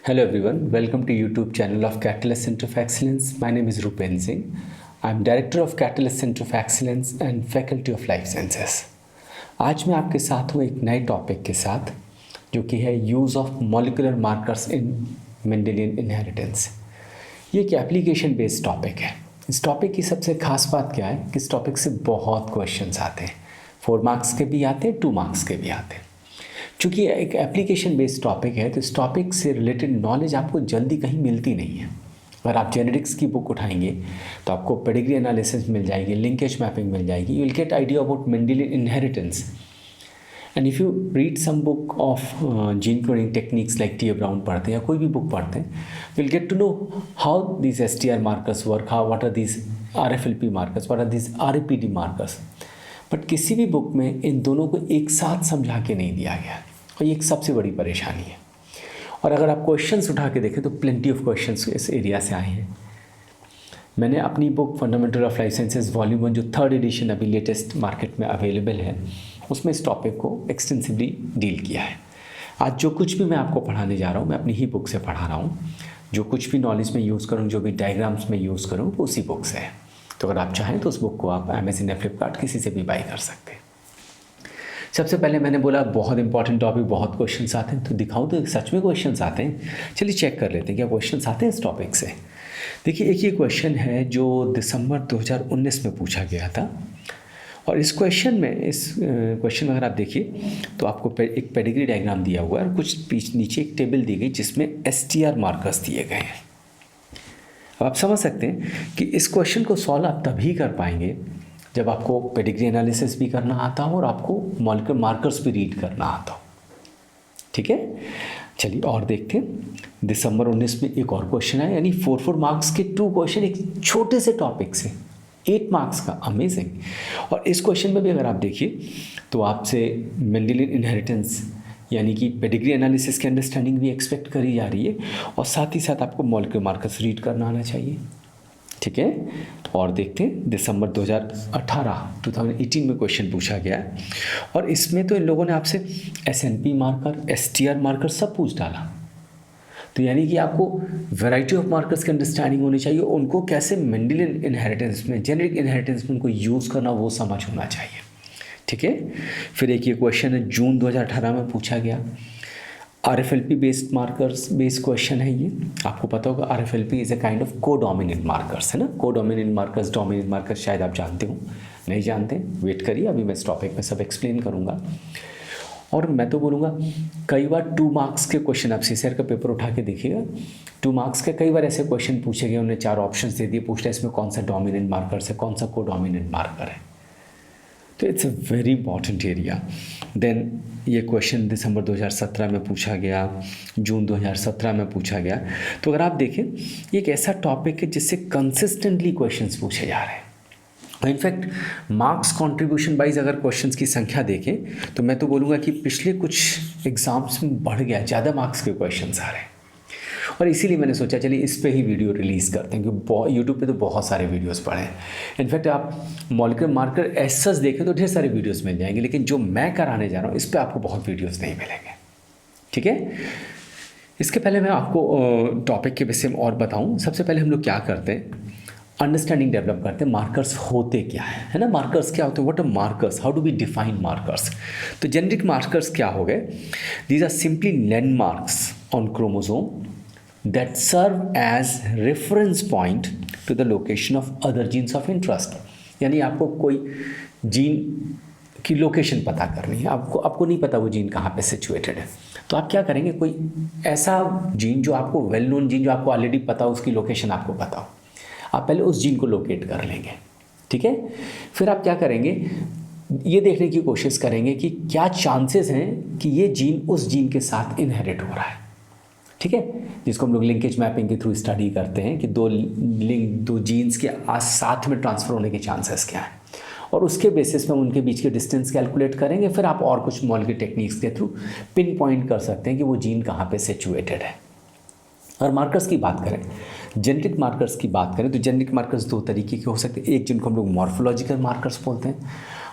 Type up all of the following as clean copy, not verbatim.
Hello everyone, welcome to YouTube channel of Catalyst Center of Excellence. My name is Rupen Singh. I am Director of Catalyst Center of Excellence and Faculty of Life Sciences. आज मैं आपके साथ हूँ एक नए topic के साथ जो कि है use of molecular markers in Mendelian inheritance. ये एक एप्लीकेशन बेस्ड टॉपिक है। इस टॉपिक की सबसे खास बात क्या है कि इस टॉपिक से बहुत क्वेश्चंस आते हैं। 4 मार्क्स के भी आते हैं, 2 मार्क्स के भी आते हैं। चूँकि एक एप्लीकेशन बेस्ड टॉपिक है तो इस टॉपिक से रिलेटेड नॉलेज आपको जल्दी कहीं मिलती नहीं है। अगर आप जेनेटिक्स की बुक उठाएंगे तो आपको पेडिग्री एनालिसिस मिल जाएगी, लिंकेज मैपिंग मिल जाएगी, you will get idea about Mendelian inheritance. And if you read some book of gene cloning techniques like T A Brown पढ़ते हैं या कोई भी बुक पढ़ते हैं, you will get to know how these STR markers work, how what are these RFLP markers, what are these RAPD markers. But किसी भी book में इन दोनों को एक साथ समझा के नहीं दिया गया और ये एक सबसे बड़ी परेशानी है। और अगर आप क्वेश्चंस उठा के देखें तो प्लेंटी ऑफ क्वेश्चंस इस एरिया से आए हैं। मैंने अपनी book fundamental of life sciences volume 1 जो 3rd एडिशन अभी लेटेस्ट मार्केट में अवेलेबल है, उसमें इस टॉपिक को एक्सटेंसिवली डील किया है। आज जो कुछ भी मैं आपको पढ़ाने जा रहा हूँ मैं अपनी ही बुक से पढ़ा रहा हूँ। जो कुछ भी नॉलेज में यूज़ करूँ, जो भी डायग्राम्स में यूज़ करूँ, वो उसी बुक से है। तो अगर आप चाहें तो उस बुक को आप Amazon या फ्लिपकार्ट किसी से भी बाई कर सकते हैं। सबसे पहले मैंने बोला बहुत इंपॉर्टेंट टॉपिक, बहुत क्वेश्चंस आते हैं, तो दिखाऊं तो सच में क्वेश्चंस आते हैं। चलिए चेक कर लेते हैं क्या क्वेश्चंस आते हैं इस टॉपिक से। देखिए एक ये क्वेश्चन है जो दिसंबर 2019 में पूछा गया था और इस क्वेश्चन में अगर आप देखिए तो आपको एक पेडिग्री डायग्राम दिया हुआ है और कुछ नीचे एक टेबल दी गई जिसमें STR मार्कर्स दिए गए हैं। अब आप समझ सकते हैं कि इस क्वेश्चन को सॉल्व आप तभी कर पाएंगे जब आपको पेडिग्री एनालिसिस भी करना आता हो और आपको मॉलिक्यूलर मार्कर्स भी रीड करना आता हो। ठीक है, चलिए और देखते हैं। दिसंबर 19 में एक और क्वेश्चन है, यानी 4 मार्क्स के 2 क्वेश्चन एक छोटे से टॉपिक से 8 मार्क्स का। अमेजिंग। और इस क्वेश्चन में भी अगर आप देखिए तो आपसे मेंडेलियन इनहेरिटेंस यानी कि पेडिग्री एनालिसिस की अंडरस्टैंडिंग भी एक्सपेक्ट करी जा रही है और साथ ही साथ आपको मॉलिक्यूलर मार्कर्स रीड करना आना चाहिए। ठीक है, और देखते हैं दिसंबर 2018 में क्वेश्चन पूछा गया है और इसमें तो इन लोगों ने आपसे SNP मार्कर, STR मार्कर सब पूछ डाला। तो यानी कि आपको वैरायटी ऑफ मार्कर्स की अंडरस्टैंडिंग होनी चाहिए, उनको कैसे मेंडेलियन इनहेरिटेंस में, जेनेटिक इनहेरिटेंस में उनको यूज़ करना वो समझ होना चाहिए। ठीक है, फिर एक ये क्वेश्चन है जून 2018 में पूछा गया, RFLP based markers based question है ये। आपको पता होगा RFLP is a kind of codominant markers, है ना। कोडोमिनेंट मार्कर्स, डोमिनेंट मार्कर्स शायद आप जानते हो, नहीं जानते वेट करिए, अभी मैं इस टॉपिक में सब एक्सप्लेन करूँगा। और मैं तो बोलूँगा कई बार 2 मार्क्स के क्वेश्चन, आप CCR का पेपर उठा के देखिएगा, 2 मार्क्स के कई बार ऐसे क्वेश्चन पूछे गए, उन्हें 4 ऑप्शन दे दिए, पूछते हैं इसमें कौन सा डोमिनेंट मार्कर्स है, कौन सा कोडोमिनेंट मार्कर है। तो it's a very important area. Then ये क्वेश्चन दिसंबर 2017 में पूछा गया, जून 2017 में पूछा गया। तो अगर आप देखें ये एक ऐसा टॉपिक है जिससे कंसिस्टेंटली क्वेश्चंस पूछे जा रहे हैं। इनफैक्ट मार्क्स कंट्रीब्यूशन वाइज अगर क्वेश्चंस की संख्या देखें तो मैं तो बोलूँगा कि पिछले कुछ एग्ज़ाम्स में बढ़ गया, ज़्यादा मार्क्स के क्वेश्चंस आ रहे हैं। और इसीलिए मैंने सोचा चलिए इस पे ही वीडियो रिलीज़ करते हैं, क्योंकि यूट्यूब पे तो बहुत सारे वीडियोस पड़े हैं। इनफैक्ट आप मॉलिक्यूलर मार्कर एसस देखें तो ढेर सारे वीडियोस मिल जाएंगे, लेकिन जो मैं कराने जा रहा हूँ इस पे आपको बहुत वीडियोस नहीं मिलेंगे। ठीक है, इसके पहले मैं आपको टॉपिक के विषय में और बताऊँ। सबसे पहले हम लोग क्या करते हैं, अंडरस्टैंडिंग डेवलप करते हैं मार्कर्स होते क्या है ना। मार्कर्स क्या होते हैं, what are markers, how do we define markers. तो जेनेटिक मार्कर्स क्या हो गए, these are simply landmarks on chromosome that serve as reference point to the location of other genes of interest। यानी आपको कोई जीन की लोकेशन पता करनी है, आपको नहीं पता वो जीन कहाँ पे सिचुएटेड है, तो आप क्या करेंगे, कोई ऐसा जीन जो आपको वेल नोन जीन जो आपको ऑलरेडी पता हो, उसकी लोकेशन आपको पता हो, आप पहले उस जीन को लोकेट कर लेंगे। ठीक है, फिर आप क्या करेंगे, ये देखने की कोशिश करेंगे कि क्या चांसेस हैं कि ये जीन उस जीन के साथ इनहेरिट हो रहा है। ठीक है, जिसको हम लोग लिंकेज मैपिंग के थ्रू स्टडी करते हैं कि दो जीन्स के साथ में ट्रांसफ़र होने के चांसेस क्या हैं, और उसके बेसिस में उनके बीच के डिस्टेंस कैलकुलेट करेंगे। फिर आप और कुछ मॉलिक्यूलर टेक्निक्स के थ्रू पिन पॉइंट कर सकते हैं कि वो जीन कहाँ पे सिचुएटेड है। और मार्कर्स की बात करें, जेनेटिक मार्कर्स की बात करें तो जेनेटिक मार्कर्स 2 तरीके के हो सकते हैं। एक जिनको हम लोग मॉर्फोलॉजिकल मार्कर्स बोलते हैं।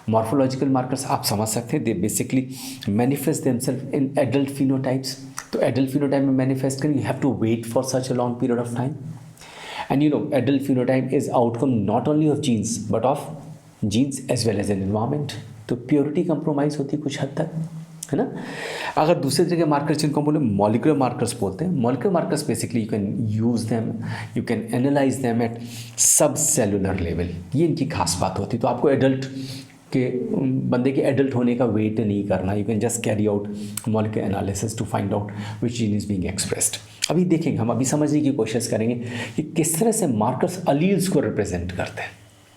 मॉर्फोलॉजिकल मार्कर्स आप समझ सकते हैं, they basically manifest themselves in adult phenotypes. तो एडल्ट फिनोटाइप में मैनिफेस्ट करेंगे, you have to wait for such a long period of time. And you know adult phenotype is outcome not only of genes but of genes as well as an environment. तो purity compromise होती है कुछ हद तक, है ना. अगर दूसरे तरह के मार्कर्स जिनको हम बोले मॉलिक्यूलर मार्कर्स बोलते हैं, molecular markers basically you can use them, you can analyse them at सब सेलुलर लेवल. ये इनकी खास बात होती है. तो आपको एडल्ट के बंदे के एडल्ट होने का वेट नहीं करना. You can just carry out molecular analysis to find out which gene is being expressed. अभी देखेंगे, हम अभी समझने की कोशिश करेंगे कि किस तरह से मार्कर्स अलील्स को रिप्रेजेंट करते हैं.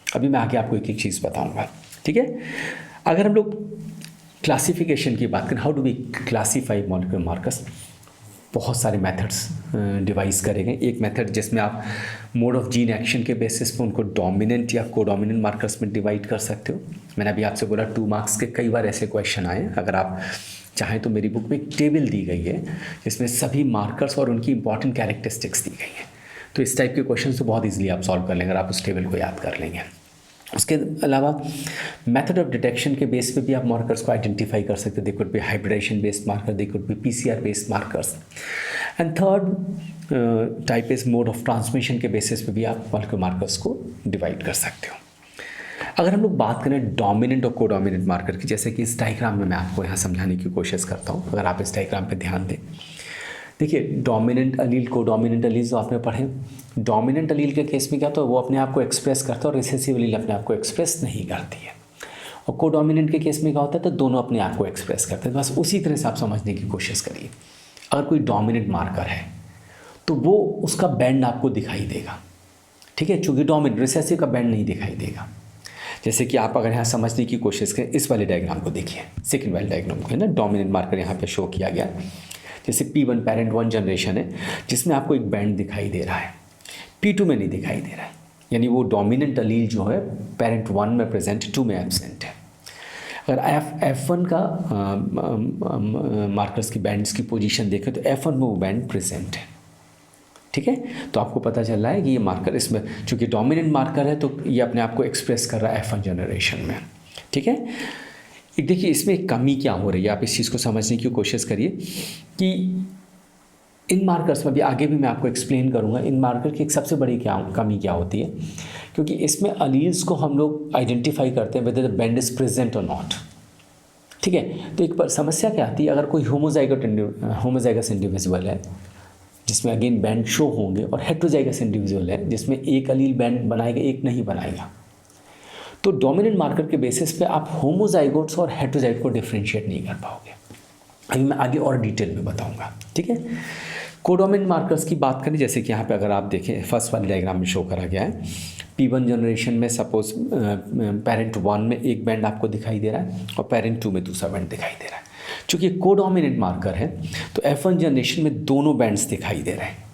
अभी मैं आगे आपको एक एक चीज़ बताऊंगा, ठीक है. अगर हम लोग क्लासिफिकेशन की बात करें, how do we classify molecular markers, बहुत सारे मेथड्स डिवाइस करेंगे. एक मेथड जिसमें आप मोड ऑफ जीन एक्शन के बेसिस पे उनको डोमिनेंट या कोडोमिनेंट मार्कर्स में डिवाइड कर सकते हो. मैंने अभी आपसे बोला 2 मार्क्स के कई बार ऐसे क्वेश्चन आए. अगर आप चाहें तो मेरी बुक में एक टेबल दी गई है जिसमें सभी मार्कर्स और उनकी इंपॉर्टेंट कैरेक्टरिस्टिक्स दी गई हैं. तो इस टाइप के क्वेश्चन तो बहुत ईजिली आप सॉल्व कर लेंगे अगर आप उस टेबल को याद कर लेंगे. उसके अलावा मेथड ऑफ डिटेक्शन के बेस पे भी आप मार्कर्स को आइडेंटिफाई कर सकते हैं. They could be hybridization based marker, they could be PCR based markers. And third type is mode of transmission के बेसिस पे भी आप मॉलिक्यूलर मार्कर्स को डिवाइड कर सकते हो. अगर हम लोग बात करें डोमिनेंट और कोडोमिनेंट मार्कर की, जैसे कि इस डायग्राम में मैं आपको यहाँ समझाने की कोशिश करता हूँ. अगर आप इस डायग्राम पे ध्यान दें, देखिए डोमिनेंट अलील कोडोमिनेंट अलील जो आपने पढ़े, डोमिनेंट अलील के केस में क्या तो वो अपने आप को एक्सप्रेस करता है और रिसेसिव अलील अपने आप को एक्सप्रेस नहीं करती है. और कोडोमिनेंट के केस में क्या होता है, तो दोनों अपने आप को एक्सप्रेस करते हैं. बस उसी तरह से आप समझने की कोशिश करिए. अगर कोई डोमिनेंट मार्कर है तो वो उसका बैंड आपको दिखाई देगा, ठीक है, चूँकि डोमिनेंट, रिसेसिव का बैंड नहीं दिखाई देगा. जैसे कि आप अगर यहाँ समझने की कोशिश करें, इस वाले डायग्राम को देखिए, सेकेंड वाले डायग्राम को, है ना, डोमिनेंट मार्कर यहाँ पे शो किया गया. जैसे P1 पेरेंट 1 जनरेशन है जिसमें आपको एक बैंड दिखाई दे रहा है, P2 में नहीं दिखाई दे रहा है. यानी वो डोमिनेंट अलील जो है पेरेंट 1 में प्रेजेंट, 2 में एब्सेंट है. अगर F1 का मार्कर्स की बैंड्स की पोजीशन देखें तो F1 में वो बैंड प्रेजेंट है, ठीक है. तो आपको पता चल रहा है कि ये मार्कर इसमें चूँकि डोमिनेंट मार्कर है तो ये अपने आप को एक्सप्रेस कर रहा है F1 जनरेशन में, ठीक है. देखिए इसमें एक कमी क्या हो रही है, आप इस चीज़ को समझने की कोशिश करिए कि इन मार्कर्स में, भी आगे भी मैं आपको एक्सप्लेन करूंगा, इन मार्कर की एक सबसे बड़ी कमी क्या होती है, क्योंकि इसमें अलील्स को हम लोग आइडेंटिफाई करते हैं whether the band is present और नॉट, ठीक है. तो एक समस्या क्या आती है, अगर कोई होमोजाइगस इंडिविजुअल है जिसमें अगेन बैंड शो होंगे और हेटेरोजाइगस इंडिविजुअल है जिसमें एक अलील बैंड बनाएगा एक नहीं बनाएगा, तो डोमिनेंट मार्कर के बेसिस पे आप होमोजाइगोट्स और हेटेरोजाइगोट को डिफरेंशिएट नहीं कर पाओगे. अभी मैं आगे और डिटेल में बताऊंगा, ठीक है. कोडोमिनेंट मार्कर्स की बात करें, जैसे कि यहाँ पे अगर आप देखें फर्स्ट वाले डायग्राम में शो करा गया है, P1 जनरेशन में सपोज पेरेंट 1 में एक बैंड आपको दिखाई दे रहा है और पेरेंट 2 में दूसरा बैंड दिखाई दे रहा है. चूँकि कोडोमिनेंट मार्कर है तो F1 जनरेशन में दोनों बैंड्स दिखाई दे रहे हैं.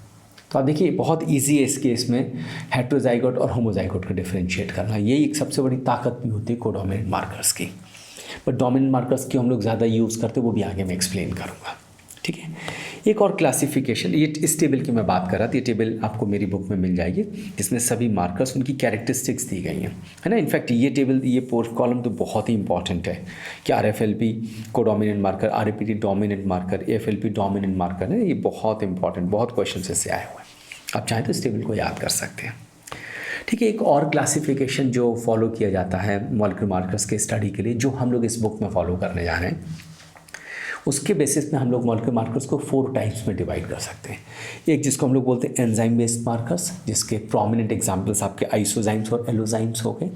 तो आप देखिए बहुत इजी है इस केस में हेटेरोजाइगोट और होमोजाइगोट को डिफरेंशिएट करना. ये एक सबसे बड़ी ताकत भी होती है कोडोमिनेंट मार्कर्स की. बट डोमिनेंट मार्कर्स की हम लोग ज़्यादा यूज़ करते हैं, वो भी आगे मैं एक्सप्लेन करूँगा, ठीक है. एक और क्लासिफिकेशन, ये इस टेबल की मैं बात कर रहा था, ये टेबल आपको मेरी बुक में मिल जाएगी जिसमें सभी मार्कर्स उनकी कैरेक्टरिस्टिक्स दी गई हैं, है ना. इनफैक्ट ये टेबल, ये कॉलम तो बहुत ही इंपॉर्टेंट है कि RFLP codominant marker, RAPT dominant marker, AFLP dominant marker है. ये बहुत इंपॉर्टेंट, बहुत क्वेश्चन इससे आए हुए हैं. आप चाहें तो इस टेबल को याद कर सकते हैं, ठीक है. एक और क्लासिफिकेशन जो फॉलो किया जाता है मॉलिक्यूलर मार्कर्स के स्टडी के लिए, जो हम लोग इस बुक में फॉलो करने जा रहे हैं, उसके बेसिस में हम लोग मॉलिक्यूलर मार्कर्स को 4 टाइप्स में डिवाइड कर सकते हैं. एक जिसको हम लोग बोलते हैं एंजाइम बेस्ड मार्कर्स, जिसके प्रोमिनेंट एग्जांपल्स आपके आइसोजाइम्स और एलोजाइम्स हो गए.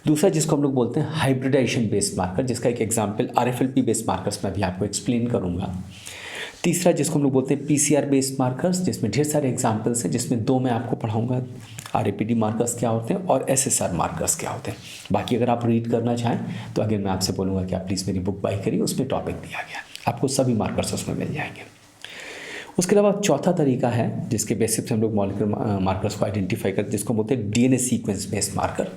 दूसरा जिसको हम लोग बोलते हैं हाइब्रिडाइजेशन बेस्ड मार्कर, जिसका एक एग्जाम्पल RFLP बेस्ड मार्कर्स में भी आपको एक्सप्लेन करूँगा. तीसरा जिसको हम लोग बोलते हैं PCR बेस्ड मार्कर्स, जिसमें ढेर सारे एग्जांपल्स हैं, जिसमें 2 मैं आपको पढ़ाऊंगा, RAPT मार्कर्स क्या होते हैं और SSR मार्कर्स क्या होते हैं. बाकी अगर आप रीड करना चाहें तो अगर मैं आपसे बोलूँगा कि आप प्लीज़ मेरी बुक बाय करिए, उसमें टॉपिक दिया गया, आपको सभी मार्कर्स उसमें मिल जाएंगे. उसके अलावा चौथा तरीका है जिसके बेसिस पे हम लोग मॉलिक्यूलर मार्कर्स को आइडेंटिफाई करते हैं, जिसको बोलते हैं DNA सीक्वेंस बेस्ड मार्कर,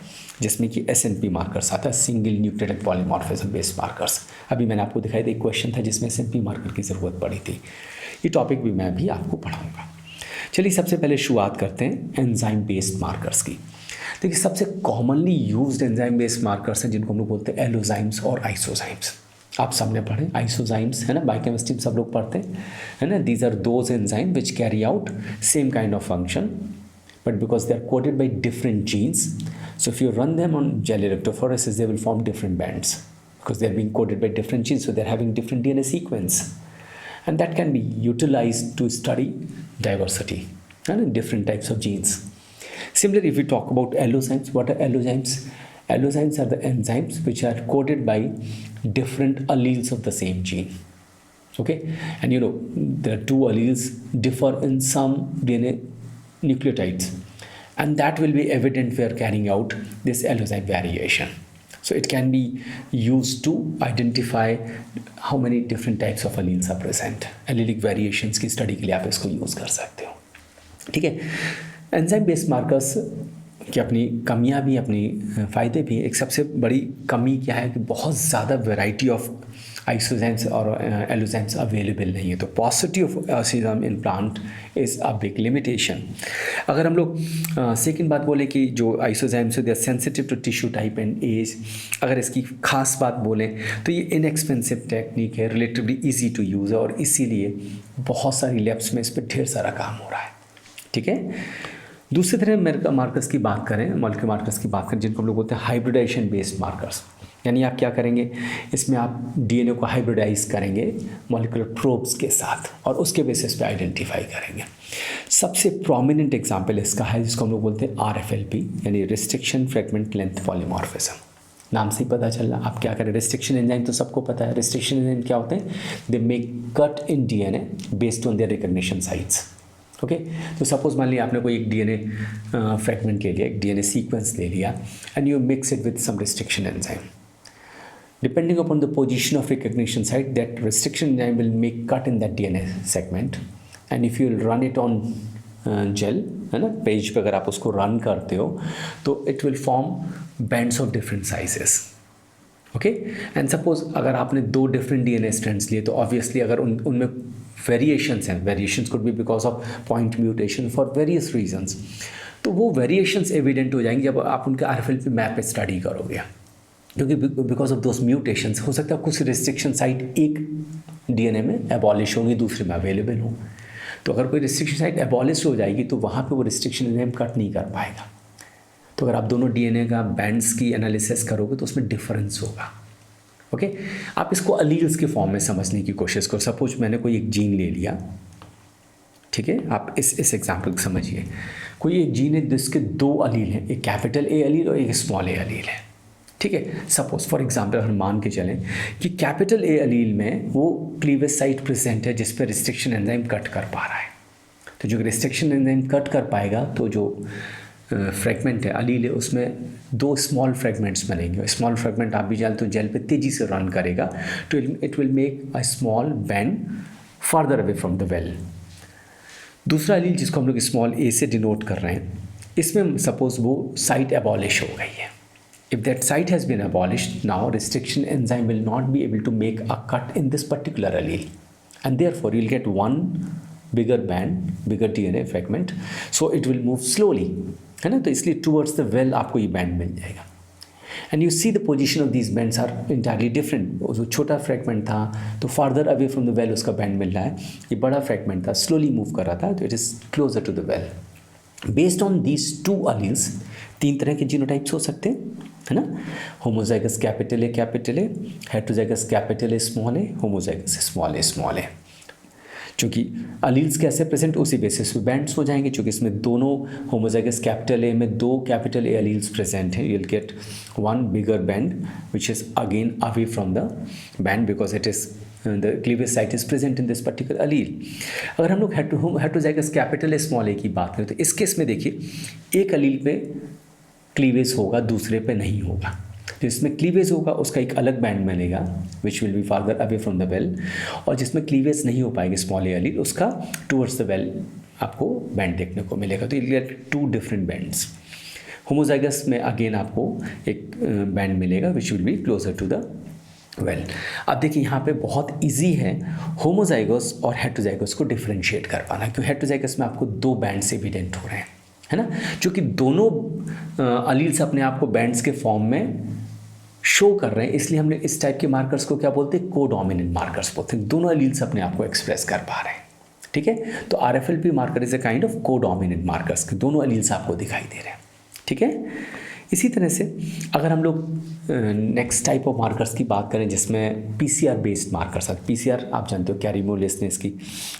जिसमें कि SNP मार्कर्स आता है, single nucleotide polymorphism based markers. अभी मैंने आपको दिखाई दिया एक क्वेश्चन था जिसमें SNP मार्कर की ज़रूरत पड़ी थी. ये टॉपिक भी मैं भी आपको पढ़ाऊँगा. चलिए सबसे पहले शुरुआत करते हैं एंजाइम बेस्ड मार्कर्स की. देखिए सबसे commonly used enzyme based markers हैं जिनको हम लोग बोलते हैं एलोजाइम्स और आइसोजाइम्स. आप सबने पढ़े आइसोजाइम्स, है ना, बायोकेमिस्ट्री में सब लोग पढ़ते हैं, है ना। These are those enzyme which carry out same kind of function, but because they are coded by different genes, so if you run them on gel electrophoresis, they will form different bands because they are being coded by different genes, so they are having different DNA sequence, and that can be utilized to study diversity and different types of genes. Similarly, if we talk about allozymes, what are allozymes? Allozymes are the enzymes which are coded by different alleles of the same gene. Okay, and you know there are two alleles differ in some DNA nucleotides, and that will be evident if we are carrying out this allozyme variation. So it can be used to identify how many different types of alleles are present. Allelic variations की study के लिए आप इसको use कर सकते हो, ठीक है। एंजाइम बेस्ड मार्कर्स की अपनी कमियां भी अपनी फ़ायदे भी। एक सबसे बड़ी कमी क्या है कि बहुत ज़्यादा वैरायटी ऑफ आइसोजाइम्स और एलोजाइम्स अवेलेबल नहीं है, तो paucity of isozyme in plant is a big limitation. अगर हम लोग सेकंड बात बोलें कि जो isozymes they are sensitive to tissue type and age, अगर इसकी खास बात बोलें तो ये इनएक्सपेंसिव टेक्निक है, रिलेटिवली इजी टू यूज़ है, और इसीलिए बहुत सारी लैब्स में इस पर ढेर सारा काम हो रहा है, ठीक है। दूसरी तरह मार्कर्स की बात करें, मॉलिक्यूलर मार्कर्स की बात करें, जिनको हम लोग बोलते हैं हाइब्रिडाइजेशन बेस्ड मार्कर्स, यानी आप क्या करेंगे, इसमें आप डीएनए को हाइब्रिडाइज करेंगे मॉलिक्यूलर प्रोब्स के साथ और उसके बेसिस पे आइडेंटिफाई करेंगे। सबसे प्रोमिनेंट एग्जांपल इसका है जिसको हम लोग बोलते हैं आरएफएलपी, यानी रिस्ट्रिक्शन फ्रैगमेंट लेंथ पॉलीमॉर्फिज्म। नाम से ही पता चल रहा, आप क्या करें, रिस्ट्रिक्शन एंजाइम तो सबको पता है। रिस्ट्रिक्शन एंजाइम क्या होते हैं, they make cut in DNA based on their recognition sites. Okay, तो सपोज मान लिया आपने कोई एक डीएनए फ्रैगमेंट ले लिया, एक डीएनए सीक्वेंस ले लिया, and you mix it with some restriction enzyme. Depending upon the position of recognition site, that restriction enzyme will make cut in that DNA segment, and if you run it on gel, है ना, page पे अगर आप उसको run करते हो तो it will form bands of different sizes. Okay, and suppose अगर आपने दो डिफरेंट डीएनए स्ट्रैंड्स लिए तो ऑब्वियसली अगर उनमें वेरिएशंस हैं, variations could be because of point mutation for various reasons, तो वो वेरिएशंस एविडेंट हो जाएंगे जब आप उनके आरएफएलपी मैप पे स्टडी करोगे, क्योंकि बिकॉज ऑफ दोज म्यूटेशंस हो सकता है कुछ रिस्ट्रिक्शन साइट एक डीएनए में एबॉलिश होंगी, दूसरे में अवेलेबल हो। तो अगर कोई रिस्ट्रिक्शन साइट एबॉलिश हो जाएगी तो वहाँ पे वो रिस्ट्रिक्शन एंजाइम कट नहीं कर पाएगा। तो अगर आप दोनों डीएनए का बैंड्स की एनालिसिस करोगे तो उसमें डिफरेंस होगा। ओके, आप इसको अलील्स के फॉर्म में समझने की कोशिश करो। सपोज मैंने कोई एक जीन ले लिया, ठीक है, आप इस एग्जाम्पल को समझिए। कोई एक जीन है जिसके दो अलील हैं, एक कैपिटल ए अलील और एक स्मॉल ए अलील है, ठीक है। सपोज फॉर एग्जांपल हम मान के चलें कि कैपिटल ए अलील में वो क्लीवेज साइट प्रेजेंट है जिस पर रिस्ट्रिक्शन एंजाइम कट कर पा रहा है। तो जो रिस्ट्रिक्शन एंजाइम कट कर पाएगा तो जो फ्रैगमेंट है अलील है उसमें दो स्मॉल फ्रैगमेंट्स बनेंगे। स्मॉल फ्रैगमेंट आप भी जानते हो जेल पे तेज़ी से रन करेगा तो it will make a small band further away from the well. दूसरा अलील जिसको हम लोग स्मॉल ए से डिनोट कर रहे हैं, इसमें सपोज वो साइट एबॉलिश हो गई है। If that site has been abolished, now restriction enzyme will not be able to make a cut in this particular allele, and therefore you'll get one bigger band, bigger DNA fragment, so it will move slowly, है ना। तो इसलिए towards the well आपको ये band मिल जाएगा, and you see the position of these bands are entirely different। जो छोटा fragment था तो farther away from the well उसका band मिल रहा है, ये बड़ा fragment था slowly move कर रहा था तो it is closer to the well। Based on these two alleles, तीन तरह के जीनोटाइप्स हो सकते हैं, है ना। Homozygous capital A, heterozygous capital A, homozygous small A. चूँकि अलील्स कैसे प्रेजेंट उसी बेसिस पे बैंड्स हो जाएंगे। चूँकि इसमें दोनों होमोजाइगस कैपिटल ए में दो कैपिटल ए अलील्स प्रेजेंट हैं, you will get one bigger band which is again away from the band because it is the cleavage site is present in this particular allele। अगर हम लोग heterozygous capital ए small ए की बात करें तो इस case में देखिए एक अलील पे क्लीवेज होगा, दूसरे पे नहीं होगा। तो जिसमें क्लीवेज होगा उसका एक अलग बैंड बनेगा विच will B farther away from the well, और जिसमें क्लीवेज नहीं हो पाएगी स्मॉल ए अलील उसका टूवर्ड्स द वेल आपको बैंड देखने को मिलेगा। तो you get two different bands. Homozygous में अगेन आपको एक बैंड मिलेगा which will be closer to the well. अब देखिए यहाँ पे बहुत इजी है होमोजाइगस और हेटेरोजाइगस को डिफरेंशिएट कर पाना, क्योंकि हेटेरोजाइगस में आपको दो बैंड्स एविडेंट हो रहे हैं, है ना। क्योंकि दोनों अलील्स अपने आप को बैंड्स के फॉर्म में शो कर रहे हैं, इसलिए हमने इस टाइप के मार्कर्स को क्या बोलते हैं, कोडोमिनेंट मार्कर्स बोलते हैं। दोनों एलील्स अपने आप को एक्सप्रेस कर पा रहे हैं, ठीक है। तो RFLP marker is a kind of codominant markers, दोनों एलील्स आपको दिखाई दे रहे हैं, ठीक है। इसी तरह से अगर हम लोग नेक्स्ट टाइप ऑफ मार्कर्स की बात करें जिसमें PCR बेस्ड मार्कर्स आते हैं। PCR आप जानते हो, कैरिमोलिस ने इसकी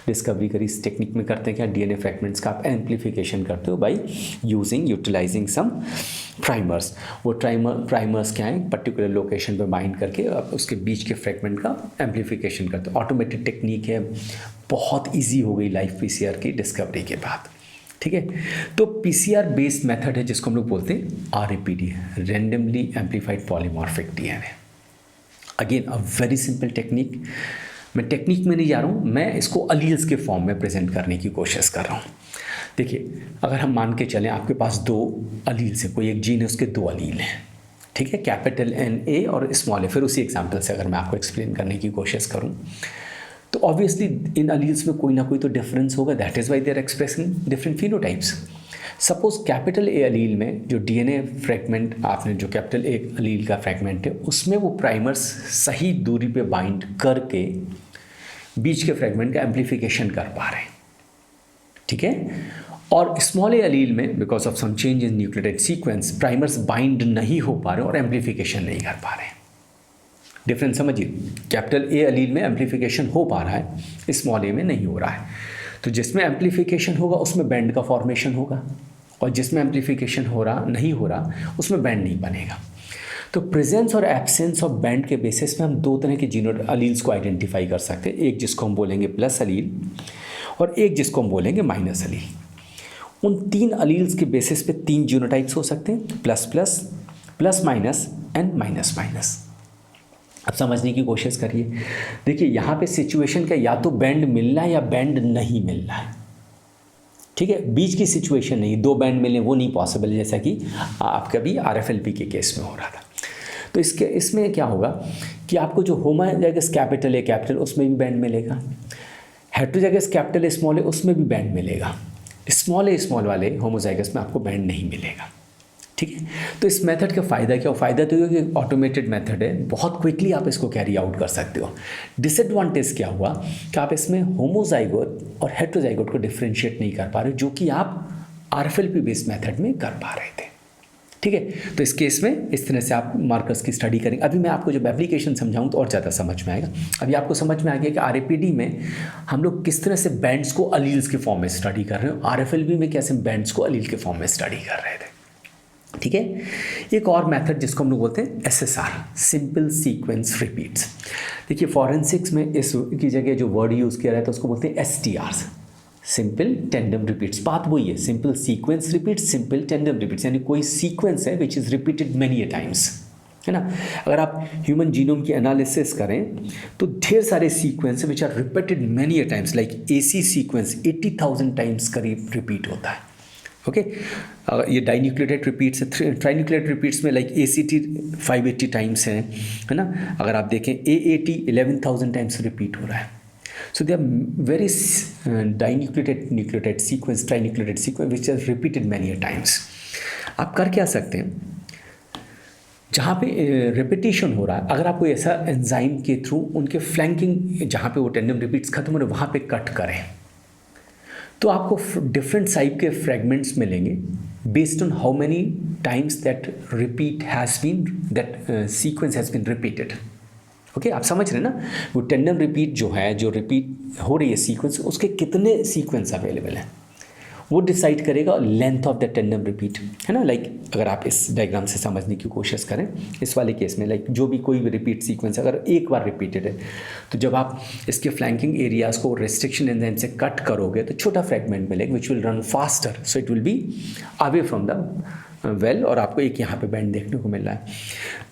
डिस्कवरी करी। इस टेक्निक में करते हैं क्या, DNA फ्रैगमेंट्स का आप एम्प्लीफिकेशन करते हो बाय यूटिलाइजिंग सम प्राइमर्स। वो प्राइमर्स क्या है, पर्टिकुलर लोकेशन पे बाइंड करके आप उसके बीच के फ्रैगमेंट का एम्प्लीफिकेशन करते हो। ऑटोमेटेड टेक्निक है, बहुत ईजी हो गई लाइफ PCR की डिस्कवरी के बाद, ठीक है। तो PCR बेस्ड मेथड है जिसको हम लोग बोलते हैं RAPD, randomly amplified polymorphic DNA। Again a very simple technique. मैं टेक्निक में नहीं जा रहा हूँ, मैं इसको अलील्स के फॉर्म में प्रेजेंट करने की कोशिश कर रहा हूँ। देखिए, अगर हम मान के चलें आपके पास दो अलील्स हैं, कोई एक जीन है उसके दो अलील हैं, ठीक है, कैपिटल NA और स्मॉल a। फिर उसी एग्जाम्पल से अगर मैं आपको एक्सप्लेन करने की कोशिश करूँ तो ऑब्वियसली इन अलील्स में कोई ना कोई तो डिफरेंस होगा, that is why they are expressing different phenotypes. Suppose capital A allele में जो DNA फ्रैगमेंट आपने, जो कैपिटल A अलील का फ्रैगमेंट है, उसमें वो प्राइमर्स सही दूरी पे बाइंड करके बीच के फ्रैगमेंट का एम्प्लीफिकेशन कर पा रहे हैं, ठीक है। और स्मॉल a अलील में because of some change in nucleotide sequence primers bind नहीं हो पा रहे और एम्प्लीफिकेशन नहीं कर पा रहे हैं। डिफरेंस समझिए, कैपिटल A अलील में एम्प्लीफिकेशन हो पा रहा है, स्मॉल a में नहीं हो रहा है। तो जिसमें एम्प्लीफिकेशन होगा उसमें बैंड का फॉर्मेशन होगा, और जिसमें एम्प्लीफिकेशन नहीं हो रहा उसमें बैंड नहीं बनेगा। तो प्रेजेंस और एब्सेंस ऑफ बैंड के बेसिस में हम दो तरह के जीनो अलील्स को आइडेंटिफाई कर सकते हैं, एक जिसको हम बोलेंगे प्लस अलील और एक जिसको हम बोलेंगे माइनस अलील। उन तीन अलील्स के बेसिस पे तीन जीनोटाइप्स हो सकते हैं, plus plus, plus minus and minus minus. अब समझने की कोशिश करिए। देखिए यहाँ पे सिचुएशन का या तो बैंड मिलना है या बैंड नहीं मिलना है, ठीक है। बीच की सिचुएशन नहीं, दो बैंड मिलने वो नहीं पॉसिबल, जैसा कि आपका भी RFLP के केस में हो रहा था। तो इसमें क्या होगा कि आपको जो होमोजाइगस कैपिटल A कैपिटल उसमें भी बैंड मिलेगा, heterozygous capital A small a उसमें भी बैंड मिलेगा, स्मॉल a स्मॉल वाले होमोजाइगस में आपको बैंड नहीं मिलेगा, ठीक है। तो इस मेथड का फ़ायदा क्या हो, फ़ायदा तो ये कि ऑटोमेटेड मेथड है, बहुत क्विकली आप इसको कैरी आउट कर सकते हो। डिसएडवांटेज क्या हुआ कि आप इसमें होमोजाइगोट और हेटेरोजाइगोट को डिफ्रेंशिएट नहीं कर पा रहे, जो कि आप RFLP बेस्ड मेथड में कर पा रहे थे, ठीक है। तो इस केस में इस तरह से आप मार्कर्स की स्टडी करेंगे। अभी मैं आपको जब एप्लीकेशन समझाऊँ तो और ज़्यादा समझ में आएगा। अभी आपको समझ में आ गया कि RAPD में हम लोग किस तरह से बैंड्स को अलील्स के फॉर्म में स्टडी कर रहे हो, RFLP में कैसे बैंड्स को अलील के फॉर्म में स्टडी कर रहे थे, ठीक है। एक और मेथड जिसको हम लोग बोलते हैं SSR, सिंपल सीक्वेंस रिपीट्स। देखिए फॉरेंसिक्स में इस की जगह जो वर्ड यूज़ किया जाता है उसको बोलते हैं STRs, सिंपल टेंडम रिपीट्स। बात वही है, simple sequence repeats, simple tandem repeats, यानी कोई सीक्वेंस है which is repeated many a times, है ना। अगर आप ह्यूमन जीनोम की एनालिसिस करें तो ढेर सारे sequence which are repeated many a times, like AC sequence 80,000 times करीब रिपीट होता है, ओके। ये डाइन्यूक्लियोटाइड रिपीट्स है, ट्राइन्यूक्लियोटाइड रिपीट्स में लाइक ACT 580 टाइम्स है ना। अगर आप देखें AAT 11,000 टाइम्स रिपीट हो रहा है। So they are very dinucleotide nucleotide sequence, trinucleotide sequence which are repeated many a times. आप कर क्या सकते हैं, जहाँ पे रिपीटिशन हो रहा है, अगर आप कोई ऐसा एंजाइम के थ्रू उनके फ्लैंकिंग जहाँ पे वो टेंडम रिपीट्स खत्म हो रहे वहाँ पे कट करें तो आपको डिफरेंट टाइप के फ्रेगमेंट्स मिलेंगे based on how many times that repeat has been, that sequence has been repeated, okay. आप समझ रहे हैं ना, वो टेंडम रिपीट जो है, जो रिपीट हो रही है सीक्वेंस, उसके कितने सीक्वेंस अवेलेबल हैं वो डिसाइड करेगा length of the tandem repeat, है ना। लाइक अगर आप इस डायग्राम से समझने की कोशिश करें, इस वाले केस में लाइक जो भी कोई भी रिपीट सीक्वेंस अगर एक बार रिपीटेड है तो जब आप इसके फ्लैंकिंग एरियाज़ को रिस्ट्रिक्शन एंजाइम से कट करोगे तो छोटा फ्रेगमेंट मिलेगा which will run faster, so it will be away from the well, और आपको एक यहाँ पे बैंड देखने को मिल रहा है।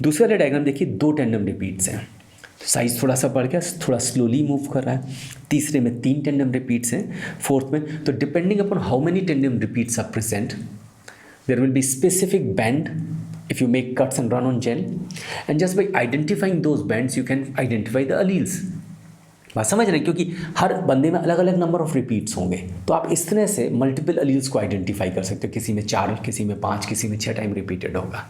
दूसरे वाले डायग्राम देखिए, दो टेंडम रिपीट्स हैं, साइज थोड़ा सा बढ़ गया, थोड़ा स्लोली मूव कर रहा है। तीसरे में 3 टेंडम रिपीट्स हैं, फोर्थ में, तो depending upon how many tandem repeats are present there will be specific band if you make cuts and run on gel, and just by identifying those bands you can identify the alleles, बात समझ रहे हैं? क्योंकि हर बंदे में अलग अलग number of repeats होंगे, तो आप इस तरह से मल्टीपल अलील्स को आइडेंटिफाई कर सकते हो। किसी में 4, किसी में 5, किसी में 6 टाइम रिपीटेड होगा।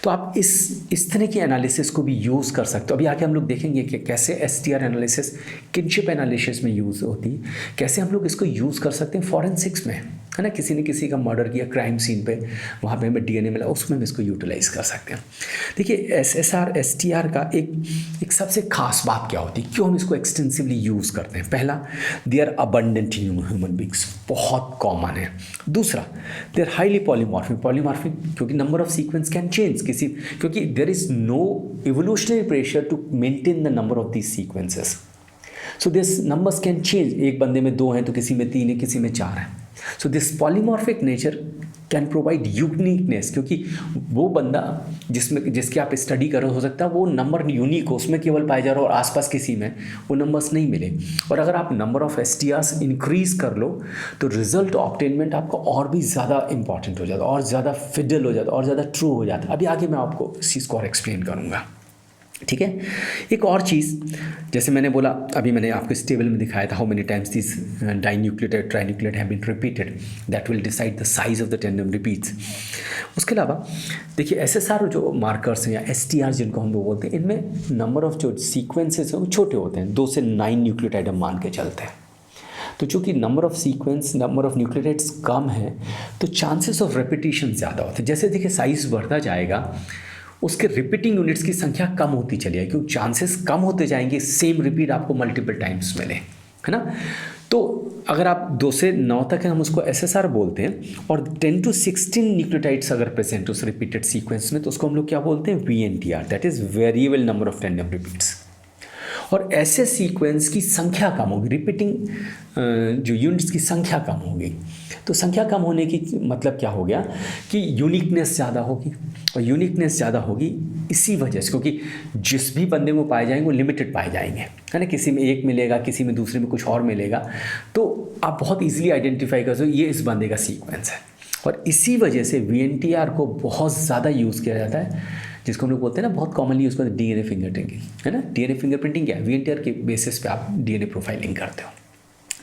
तो आप इस तरह की एनालिसिस को भी यूज़ कर सकते हो। अभी आगे हम लोग देखेंगे कि कैसे STR एनालिसिस किनशिप एनालिसिस में यूज़ होती है, कैसे हम लोग इसको यूज़ कर सकते हैं फॉरेंसिक्स में, है ना। किसी ने किसी का मर्डर किया, क्राइम सीन पे, वहाँ पे हमें DNA मिला, उसमें हम इसको यूटिलाइज़ कर सकते हैं। देखिए SSR STR का एक सबसे खास बात क्या होती है, क्यों हम इसको एक्सटेंसिवली यूज़ करते हैं? पहला, they are abundant in human beings, बहुत कॉमन है। दूसरा, दे आर हाईली पॉलीमॉर्फिक क्योंकि number of sequence can change, क्योंकि there is no evolutionary pressure to maintain the number of these sequences, so this numbers can change. एक बंदे में 2 हैं तो किसी में 3 है, किसी में 4 है। So this polymorphic nature can provide uniqueness, क्योंकि वो बंदा जिसकी आप स्टडी कर रहे हो सकता है वो नंबर यूनिक हो, उसमें केवल पाया जा रहा हो और आसपास किसी में वो नंबर्स नहीं मिले। और अगर आप नंबर ऑफ STRs इंक्रीज कर लो तो रिजल्ट ऑब्टेनमेंट आपका और भी ज़्यादा इंपॉर्टेंट हो जाता है, और ज़्यादा फिडल हो जाता है, और ज़्यादा ट्रू हो जाता है। अभी आगे मैं आपको इस चीज़ को और एक्सप्लेन करूँगा, ठीक है। एक और चीज़, जैसे मैंने बोला, अभी मैंने आपको इस टेबल में दिखाया था, how many times this dinucleotide trinucleotide have been repeated, that will decide the size of the tandem repeats. उसके अलावा देखिए SSR जो मार्कर्स हैं या STR जिनको हम लोग बोलते हैं, इनमें नंबर ऑफ जो सीक्वेंसेस हैं वो छोटे होते हैं, 2 से 9 न्यूक्लियोटाइड हम मान के चलते हैं। तो चूँकि नंबर ऑफ न्यूक्लियोटाइड्स कम है तो चांसेस ऑफ रेपिटेशन ज़्यादा होते हैं। जैसे देखिए साइज़ बढ़ता जाएगा उसके रिपीटिंग यूनिट्स की संख्या कम होती चली जाएगी, क्योंकि चांसेस कम होते जाएंगे सेम रिपीट आपको मल्टीपल टाइम्स मिले, है ना। तो अगर आप 2 से 9 तक है हम उसको SSR बोलते हैं, और 10 to 16 न्यूक्लियोटाइड्स अगर प्रेजेंट उस रिपीटेड सीक्वेंस में तो उसको हम लोग क्या बोलते हैं, VNTR, that is variable number of tandem repeats. और ऐसे सीक्वेंस की संख्या कम होगी, रिपीटिंग जो यूनिट्स की संख्या कम होगी। तो संख्या कम होने की मतलब क्या हो गया कि यूनिकनेस ज़्यादा होगी, और यूनिकनेस ज़्यादा होगी इसी वजह से, क्योंकि जिस भी बंदे में पाए जाएंगे वो लिमिटेड पाए जाएंगे, है ना। किसी में 1 मिलेगा, किसी में दूसरे में कुछ और मिलेगा, तो आप बहुत ईजिली आइडेंटिफाई कर सकते हो ये इस बंदे का सीक्वेंस है। और इसी वजह से VNTR को बहुत ज़्यादा यूज़ किया जाता है, जिसको हम लोग बोलते हैं ना, बहुत कॉमनली यूज़ करते हैं DNA फिंगरप्रिंटिंग, है ना। DNA फिंगरप्रिंटिंग क्या है? VNTR के बेसिस पे आप DNA प्रोफाइलिंग करते हो,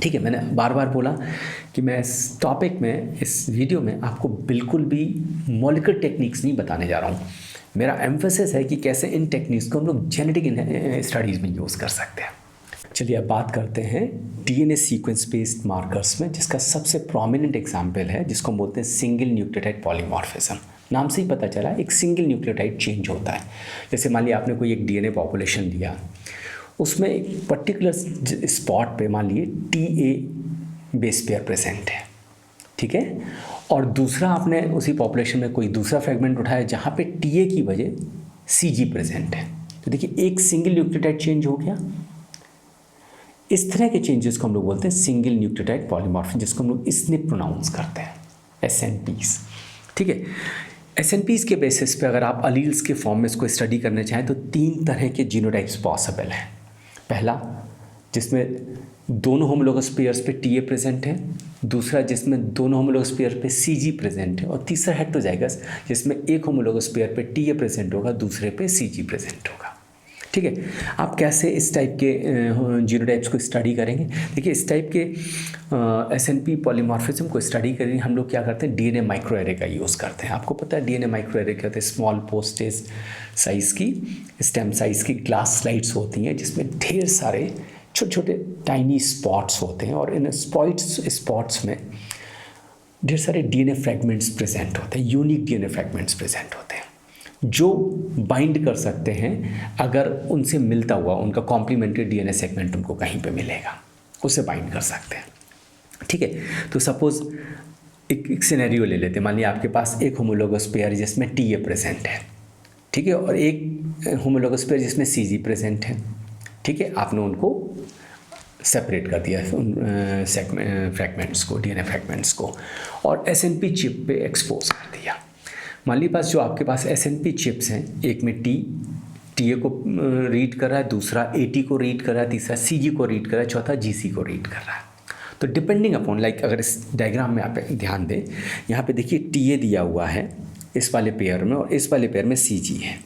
ठीक है। मैंने बार बार बोला कि मैं इस टॉपिक में, इस वीडियो में आपको बिल्कुल भी मॉलिक्यूलर टेक्निक्स नहीं बताने जा रहा हूँ। मेरा एम्फेसिस है कि कैसे इन टेक्निक्स को हम लोग जेनेटिक स्टडीज़ में यूज़ कर सकते हैं। चलिए अब बात करते हैं DNA सीक्वेंस बेस्ड मार्कर्स में, जिसका सबसे प्रोमिनेंट एग्जाम्पल है जिसको हम बोलते हैं सिंगल न्यूक्लियोटाइड पॉलीमॉर्फिज्म। नाम से ही पता चला एक सिंगल न्यूक्लियोटाइड चेंज होता है। जैसे मान लिया आपने कोई एक DNA पॉपुलेशन लिया, उसमें एक पर्टिकुलर स्पॉट पे मान लिए TA बेस पेयर प्रेजेंट है, ठीक है। और दूसरा आपने उसी पॉपुलेशन में कोई दूसरा फ्रेगमेंट उठाया जहाँ पे TA की वजह CG प्रेजेंट है, तो देखिए एक सिंगल न्यूक्लियोटाइड चेंज हो गया। इस तरह के चेंजेस को हम लोग बोलते हैं सिंगल न्यूक्लियोटाइड पॉलीमॉर्फिज्म, जिसको हम लोग SNP प्रोनाउंस करते हैं, SNPs, ठीक है। SNPs के बेसिस पे अगर आप अलील्स के फॉर्म में इसको स्टडी करना चाहें तो 3 तरह के जीनोटाइप्स पॉसिबल हैं। पहला, जिसमें दोनों होमोलोगस पेयर्स पे TA प्रेजेंट है, दूसरा जिसमें दोनों होमोलोगस पेयर पे CG प्रेजेंट है, और तीसरा हेटेरोजाइगस जिसमें एक होमोलोगस पेयर पे TA प्रेजेंट होगा, दूसरे पे CG प्रेजेंट होगा, ठीक है। आप कैसे इस टाइप के जीनोटाइप्स को स्टडी करेंगे? देखिए इस टाइप के SNP पॉलीमॉर्फिज्म को स्टडी करेंगे हम लोग क्या करते हैं, DNA माइक्रो एरे का यूज़ करते हैं। आपको पता है DNA माइक्रो एरे क्या होता है? स्मॉल पोस्टेज साइज़ की, स्टेम साइज़ की ग्लास स्लाइड्स होती हैं जिसमें ढेर सारे छोटे छोटे टाइनी स्पॉट्स होते हैं, और इन स्पॉट्स में ढेर सारे DNA फ्रैगमेंट्स प्रेजेंट होते हैं, यूनिक DNA फ्रैगमेंट्स प्रेजेंट होते हैं जो बाइंड कर सकते हैं अगर उनसे मिलता हुआ उनका कॉम्प्लीमेंट्री DNA सेगमेंट उनको कहीं पे मिलेगा, उसे बाइंड कर सकते हैं, ठीक है। तो सपोज़ एक सिनेरियो ले लेते हैं, मान लिया आपके पास एक होमोलोगस पेयर जिसमें TA प्रेजेंट है, ठीक है, और एक होमोलोगस पेयर जिसमें CG प्रेजेंट है, ठीक है। आपने उनको सेपरेट कर दिया उन फ्रैगमेंट्स को, DNA फ्रैगमेंट्स को, और SNP चिप पे एक्सपोज कर दिया। मान लीजिए पास जो आपके पास SNP चिप्स हैं, एक में TA को रीड कर रहा है, दूसरा AT को रीड कर रहा है, तीसरा CG को रीड कर रहा है, चौथा GC को रीड कर रहा है। तो डिपेंडिंग अपॉन, लाइक अगर इस डायग्राम में आप ध्यान दें, यहाँ पे देखिए TA दिया हुआ है इस वाले पेयर में, और इस वाले पेयर में CG है,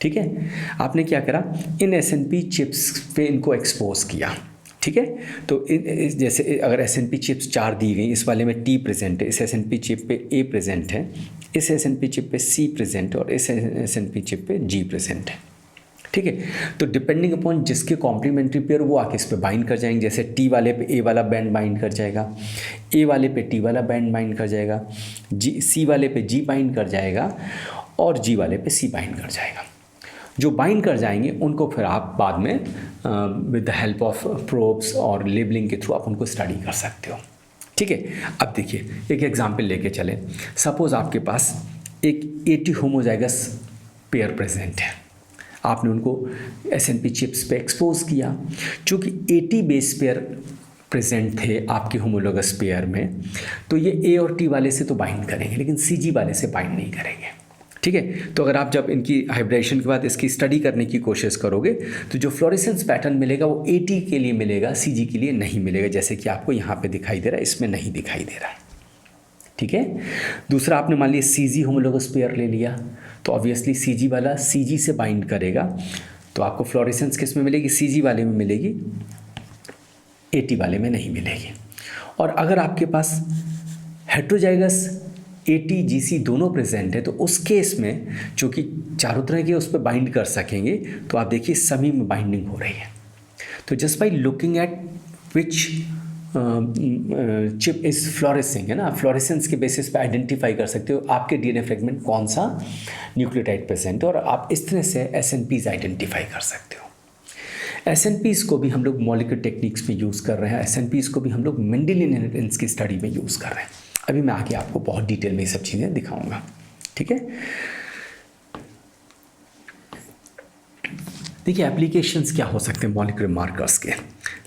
ठीक है, आपने क्या करा, इन एसएनपी चिप्स पे इनको एक्सपोज किया। ठीक है, तो जैसे अगर एसएनपी चिप्स 4 दी गई, इस वाले में टी प्रेजेंट है, इस एसएनपी चिप पे ए प्रेजेंट है, इस एसएनपी चिप पे सी प्रेजेंट है और इस एसएनपी चिप पे जी प्रेजेंट है। ठीक है, तो डिपेंडिंग अपॉन जिसके कॉम्प्लीमेंट्री पेयर वो आके इस पे बाइंड कर जाएंगे। जैसे टी वाले पे ए वाला बैंड बाइंड कर जाएगा, ए वाले पे टी वाला बैंड बाइंड कर जाएगा, जी सी वाले पे जी बाइंड कर जाएगा और जी वाले पे सी बाइंड कर जाएगा। जो बाइंड कर जाएंगे उनको फिर आप बाद में with the help of probes और लेबलिंग के थ्रू आप उनको स्टडी कर सकते हो। ठीक है, अब देखिए एक एग्जांपल लेके चले। सपोज आपके पास एक 80 होमोजाइगस पेयर प्रेजेंट है, आपने उनको एसएनपी चिप्स पे एक्सपोज किया। चूँकि 80 बेस पेयर प्रेजेंट थे आपके होमोलोगस पेयर में, तो ये ए और टी वाले से तो बाइंड करेंगे लेकिन सी जी वाले से बाइंड नहीं करेंगे। ठीक है, तो अगर आप जब इनकी हाइब्रिडेशन के बाद इसकी स्टडी करने की कोशिश करोगे तो जो फ्लोरेसेंस पैटर्न मिलेगा वो एटी के लिए मिलेगा, सीजी के लिए नहीं मिलेगा, जैसे कि आपको यहाँ पे दिखाई दे रहा है, इसमें नहीं दिखाई दे रहा है। ठीक है, दूसरा आपने मान लिया सीजी होमोलोगस पेयर ले लिया, तो ऑब्वियसली सीजी वाला सीजी से बाइंड करेगा, तो आपको फ्लोरेसेंस किस में मिलेगी, सीजी वाले में मिलेगी, एटी वाले में नहीं मिलेगी। और अगर आपके पास हेट्रोजाइगस एटी जीसी दोनों प्रेजेंट है तो उस केस में चूँकि चारों तरह के उस पर बाइंड कर सकेंगे, तो आप देखिए सभी में बाइंडिंग हो रही है। तो just by looking at which chip is fluorescing, है ना, फ्लोरेसेंस के बेसिस पे आइडेंटिफाई कर सकते हो आपके डीएनए फ्रेगमेंट कौन सा न्यूक्लियोटाइड प्रेजेंट है, और आप इस तरह से एसएनपीज आइडेंटिफाई कर सकते हो। एसएनपीज को भी हम लोग मॉलिक्यूलर टेक्निक्स में यूज़ कर रहे हैं, एसएनपीज को भी हम लोग मेंडेलियन इनहेरिटेंस की स्टडी में यूज़ कर रहे हैं। अभी मैं आगे आपको बहुत डिटेल में ये सब चीज़ें दिखाऊंगा। ठीक है, देखिए एप्लीकेशंस क्या हो सकते हैं मॉलिक्यूलर मार्कर्स के।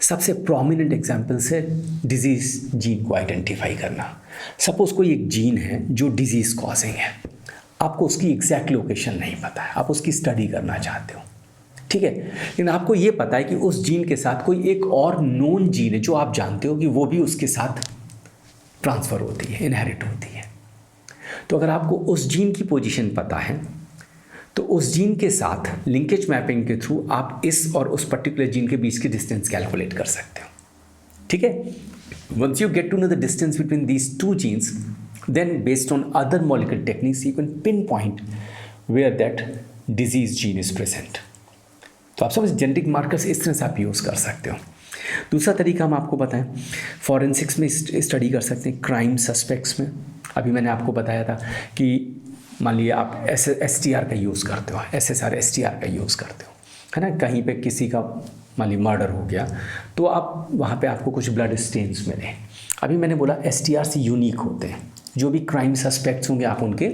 सबसे प्रोमिनेंट एग्जांपल्स है डिजीज़ जीन को आइडेंटिफाई करना। सपोज कोई एक जीन है जो डिजीज़ कॉजिंग है, आपको उसकी एग्जैक्ट लोकेशन नहीं पता है, आप उसकी स्टडी करना चाहते हो। ठीक है, लेकिन आपको ये पता है कि उस जीन के साथ कोई एक और नोन जीन है जो आप जानते हो कि वो भी उसके साथ ट्रांसफ़र होती है, इनहेरिट होती है। तो अगर आपको उस जीन की पोजीशन पता है तो उस जीन के साथ लिंकेज मैपिंग के थ्रू आप इस और उस पर्टिकुलर जीन के बीच की डिस्टेंस कैलकुलेट कर सकते हो। ठीक है, once you get to know the distance between these two genes, then based on other molecular techniques you can pinpoint where that disease gene is present. तो आप समझ जेनेटिक मार्कर्स इस तरह से आप यूज़ कर सकते हो। दूसरा तरीका हम आपको बताएं, फॉरेंसिक्स में स्टडी कर सकते हैं, क्राइम सस्पेक्ट्स में। अभी मैंने आपको बताया था कि मान लिया आप STR का यूज़ करते हो, SSR STR का यूज़ करते हो, है ना, कहीं पे किसी का मान ली मर्डर हो गया तो आप वहाँ पे आपको कुछ ब्लड स्टेन्स मिले। अभी मैंने बोला STR से यूनिक होते हैं, जो भी क्राइम सस्पेक्ट्स होंगे आप उनके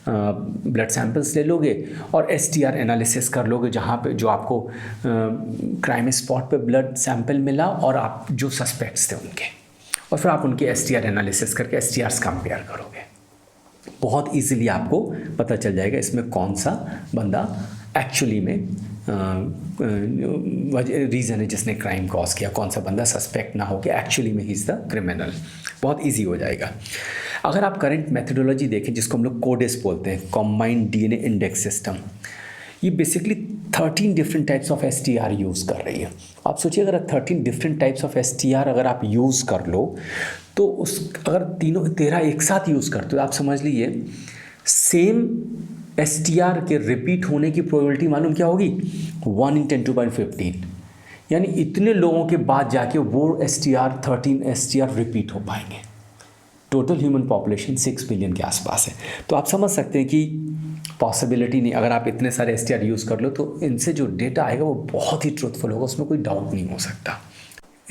ब्लड सैंपल्स ले लोगे और STR एनालिसिस कर लोगे, जहाँ पे जो आपको क्राइम स्पॉट पे ब्लड सैंपल मिला और आप जो सस्पेक्ट्स थे उनके, और फिर आप उनके STR एनालिसिस करके STRs कंपेयर करोगे। बहुत इजीली आपको पता चल जाएगा इसमें कौन सा बंदा एक्चुअली में रीज़न है जिसने क्राइम कॉज किया, कौन सा बंदा सस्पेक्ट ना हो कि एक्चुअली में ही इज़ द क्रिमिनल। बहुत इजी हो जाएगा। अगर आप करंट मेथडोलॉजी देखें जिसको हम लोग कोडेस बोलते हैं, कॉम्बाइंड डीएनए इंडेक्स सिस्टम, ये basically 13 different types of STR use कर रही है। आप सोचिए अगर 13 डिफरेंट टाइप्स ऑफ STR अगर आप यूज़ कर लो तो उस अगर 13 एक साथ यूज़ करते हो, आप समझ लीजिए सेम STR के रिपीट होने की प्रोबेबिलिटी मालूम क्या होगी, 1 in 10⁻15। यानी इतने लोगों के बाद जाके वो 13 STR रिपीट हो पाएंगे। टोटल ह्यूमन पॉपुलेशन 6 बिलियन के आसपास है। तो आप समझ सकते हैं कि पॉसिबिलिटी नहीं, अगर आप इतने सारे STR यूज़ कर लो तो इनसे जो डेटा आएगा वो बहुत ही ट्रूथफुल होगा, उसमें कोई डाउट नहीं हो सकता।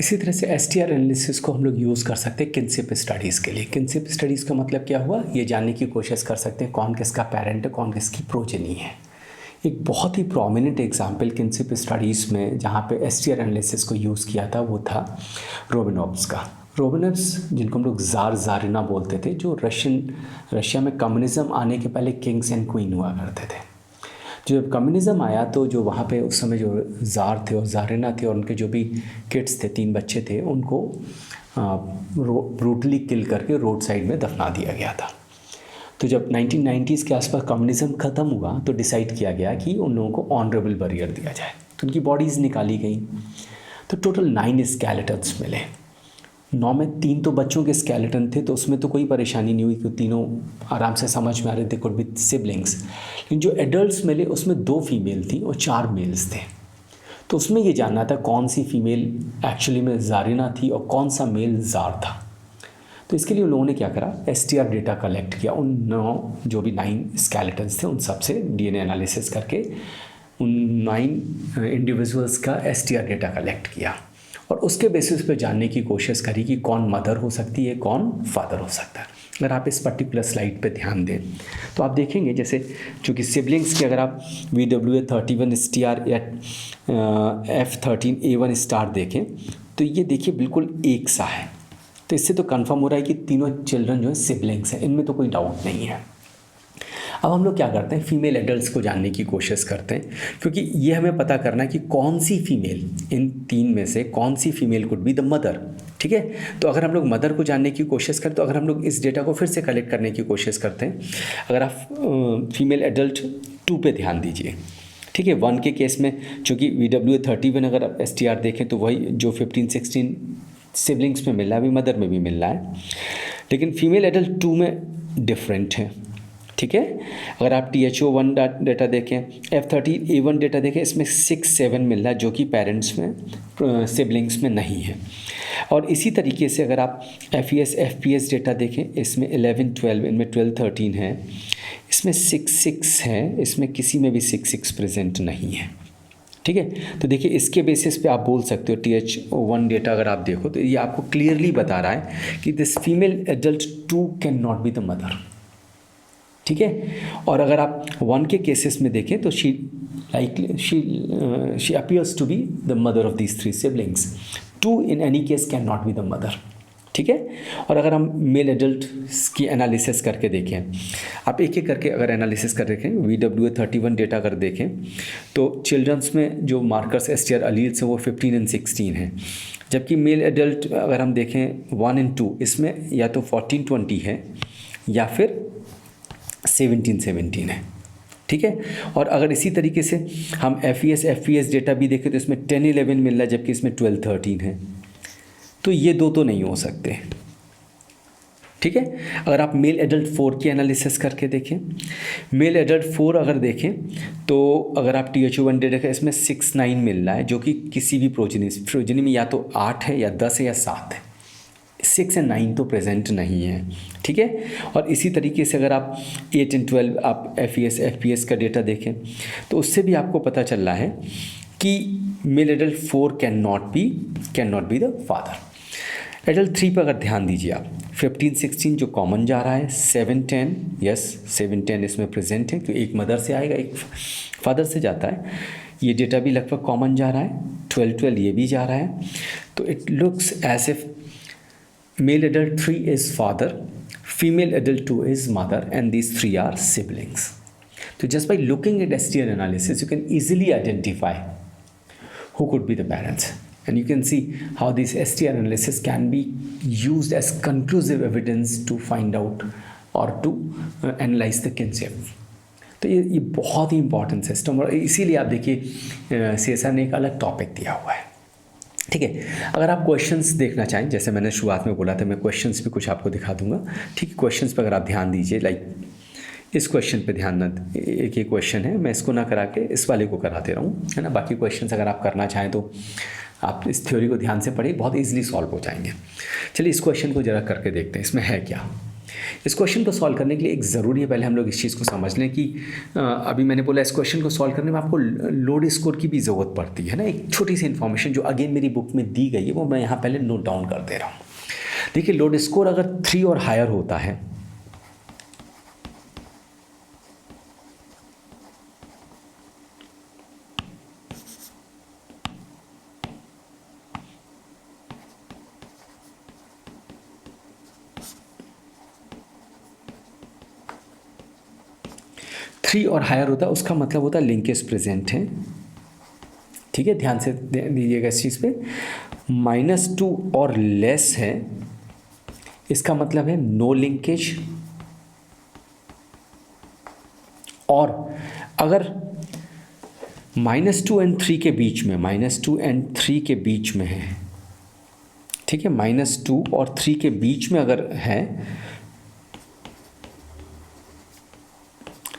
इसी तरह से STR एनालिसिस को हम लोग यूज़ कर सकते हैं किनशिप स्टडीज़ के लिए। किनशिप स्टडीज़ का मतलब क्या हुआ, ये जानने की कोशिश कर सकते हैं कौन किसका पेरेंट है, कौन किसकी प्रोजेनी है। एक बहुत ही प्रोमिनेंट एग्जाम्पल किनशिप स्टडीज़ में जहाँ पे STR एनालिसिस को यूज़ किया था वो था रोमनोव्स का। रोमनोव्स जिनको हम लोग ज़ारिना बोलते थे, जो रशिया में कम्युनिज़्म आने के पहले किंग्स एंड क्वीन हुआ करते थे। जब कम्युनिज़्म आया तो जो वहाँ पे उस समय जो ज़ार थे और ज़ारिना थे और उनके जो भी किड्स थे, 3 बच्चे थे, उनको ब्रूटली किल करके रोड साइड में दफना दिया गया था। तो जब 1990s के आसपास कम्युनिज्म ख़त्म हुआ तो डिसाइड किया गया कि उन लोगों को ऑनरेबल बरियर दिया जाए, तो उनकी बॉडीज़ निकाली गई। तो टोटल 9 स्केलेटन्स मिले। 9 में 3 तो बच्चों के स्केलेटन थे, तो उसमें तो कोई परेशानी नहीं हुई कि तीनों आराम से समझ में आ रहे थे, कुड बी सिबलिंग्स। लेकिन जो एडल्ट्स मिले उसमें 2 फीमेल थी और 4 मेल्स थे। तो उसमें ये जानना था कौन सी फीमेल एक्चुअली में जारिना थी और कौन सा मेल जार था। तो इसके लिए उन लोगों ने क्या करा, STR डेटा कलेक्ट किया। उन 9 जो भी 9 स्केलेटन्स थे उन सब से DNA एनालिसिस करके उन 9 इंडिविजुअल्स का STR डेटा कलेक्ट किया और उसके बेसिस पे जानने की कोशिश करी कि कौन मदर हो सकती है, कौन फादर हो सकता है। अगर आप इस पर्टिकुलर स्लाइड पे ध्यान दें तो आप देखेंगे जैसे चूँकि सिबलिंग्स की अगर आप VWA31 STR या F13A1 स्टार देखें तो ये देखिए बिल्कुल एक सा है। तो इससे तो कंफर्म हो रहा है कि तीनों चिल्ड्रन जो है सिबलिंग्स हैं, इनमें तो कोई डाउट नहीं है। अब हम लोग क्या करते हैं, फीमेल एडल्ट्स को जानने की कोशिश करते हैं, क्योंकि ये हमें पता करना है कि कौन सी फीमेल, इन 3 में से कौन सी female could be the mother. ठीक है, तो अगर हम लोग मदर को जानने की कोशिश करें तो अगर हम लोग इस डेटा को फिर से कलेक्ट करने की कोशिश करते हैं, अगर आप फीमेल एडल्ट 2 पे ध्यान दीजिए। ठीक है, 1 के केस में चूँकि VWA31 अगर आप STR देखें तो वही जो 15-16 सिबलिंग्स में मिल रहा है, अभी मदर में भी मिल रहा है, लेकिन फीमेल एडल्ट 2 में डिफरेंट है। ठीक है, अगर आप THO1 डेटा देखें, F13A1 डेटा देखें, इसमें 6-7 मिल रहा है जो कि पेरेंट्स में सिबलिंग्स में नहीं है। और इसी तरीके से अगर आप FES-FPS डेटा देखें, इसमें 11-12, इनमें 12-13 है, इसमें 6-6 है, इसमें किसी में भी 6-6 प्रेजेंट नहीं है। ठीक है, तो देखिए इसके बेसिस पे आप बोल सकते हो THO1 डेटा अगर आप देखो तो ये आपको क्लियरली बता रहा है कि this female adult 2 can not be the mother. ठीक है, और अगर आप 1 के केसेस में देखें तो she appears to be the mother of these 3 siblings. 2 in any case can not be the mother. ठीक है, और अगर हम मेल एडल्ट की एनालिसिस करके देखें, आप एक एक करके अगर एनालिसिस कर देखें, VWA31 डेटा अगर देखें तो चिल्ड्रंस में जो मार्कर्स STR अलील्स हैं वो 15 और 16 हैं, जबकि मेल एडल्ट अगर हम देखें 1 और 2 इसमें या तो 14-20 है या फिर 17-17 है। ठीक है, और अगर इसी तरीके से हम FES-FPS डेटा भी देखें तो इसमें 10-11 मिल रहा है जबकि इसमें 12-13 है, तो ये 2 तो नहीं हो सकते। ठीक है, अगर आप मेल एडल्ट 4 की एनालिसिस करके देखें, मेल एडल्ट 4 अगर देखें तो अगर आप THO1 डेटा देखें इसमें 6-9 मिल रहा है जो कि किसी भी प्रोजेनी में या तो 8 है या 10 है या 7 है, 6 और 9 तो प्रेजेंट नहीं है। ठीक है, और इसी तरीके से अगर आप 8 और 12 आप FES-FPS का डेटा देखें तो उससे भी आपको पता चल रहा है कि male adult 4 can not be the father. Adult 3 पर अगर ध्यान दीजिए आप, 15-16 जो कॉमन जा रहा है, 7-10 यस 7-10 इसमें प्रेजेंट है क्योंकि एक मदर से आएगा एक फादर से जाता है, ये डेटा भी लगभग कॉमन जा रहा है। 12-12 ये भी जा रहा है, तो it looks as if male adult 3 is father, female adult 2 is mother, and these 3 are siblings. So just by looking at STR analysis, you can easily identify who could be the parents. And you can see how this STR analysis can be used as conclusive evidence to find out or to analyze the kinship. तो ये बहुत ही important system, और इसीलिए आप देखिए CSR ने एक अलग टॉपिक दिया हुआ है। ठीक है, अगर आप क्वेश्चंस देखना चाहें, जैसे मैंने शुरुआत में बोला था, मैं क्वेश्चंस भी कुछ आपको दिखा दूंगा। ठीक है, क्वेश्चंस पर अगर आप ध्यान दीजिए, लाइक इस क्वेश्चन पे ध्यान न, एक ही क्वेश्चन है, मैं इसको ना करा के इस वाले को कराते रहूँ, है ना। बाकी क्वेश्चंस अगर आप करना चाहें तो आप इस थ्योरी को ध्यान से पढ़िए, बहुत ईजिली सॉल्व हो जाएंगे। चलिए इस क्वेश्चन को ज़रा करके देखते हैं, इसमें है क्या। इस क्वेश्चन को सॉल्व करने के लिए एक ज़रूरी है, पहले हम लोग इस चीज़ को समझ लें कि अभी मैंने बोला इस क्वेश्चन को सॉल्व करने में आपको लोड स्कोर की भी ज़रूरत पड़ती है ना। एक छोटी सी इन्फॉर्मेशन जो अगेन मेरी बुक में दी गई है वो मैं यहाँ पहले नोट डाउन कर दे रहा हूँ। देखिए, लोड स्कोर अगर 3 और हायर होता है और हायर होता है, उसका मतलब होता है लिंकेज प्रेजेंट है। ठीक है, ध्यान से दीजिएगा इस चीज़ पे। -2 और लेस है, इसका मतलब है नो लिंकेज, और अगर -2 एंड 3 के बीच में, -2 एंड 3 के बीच में है, ठीक है, -2 और 3 के बीच में अगर है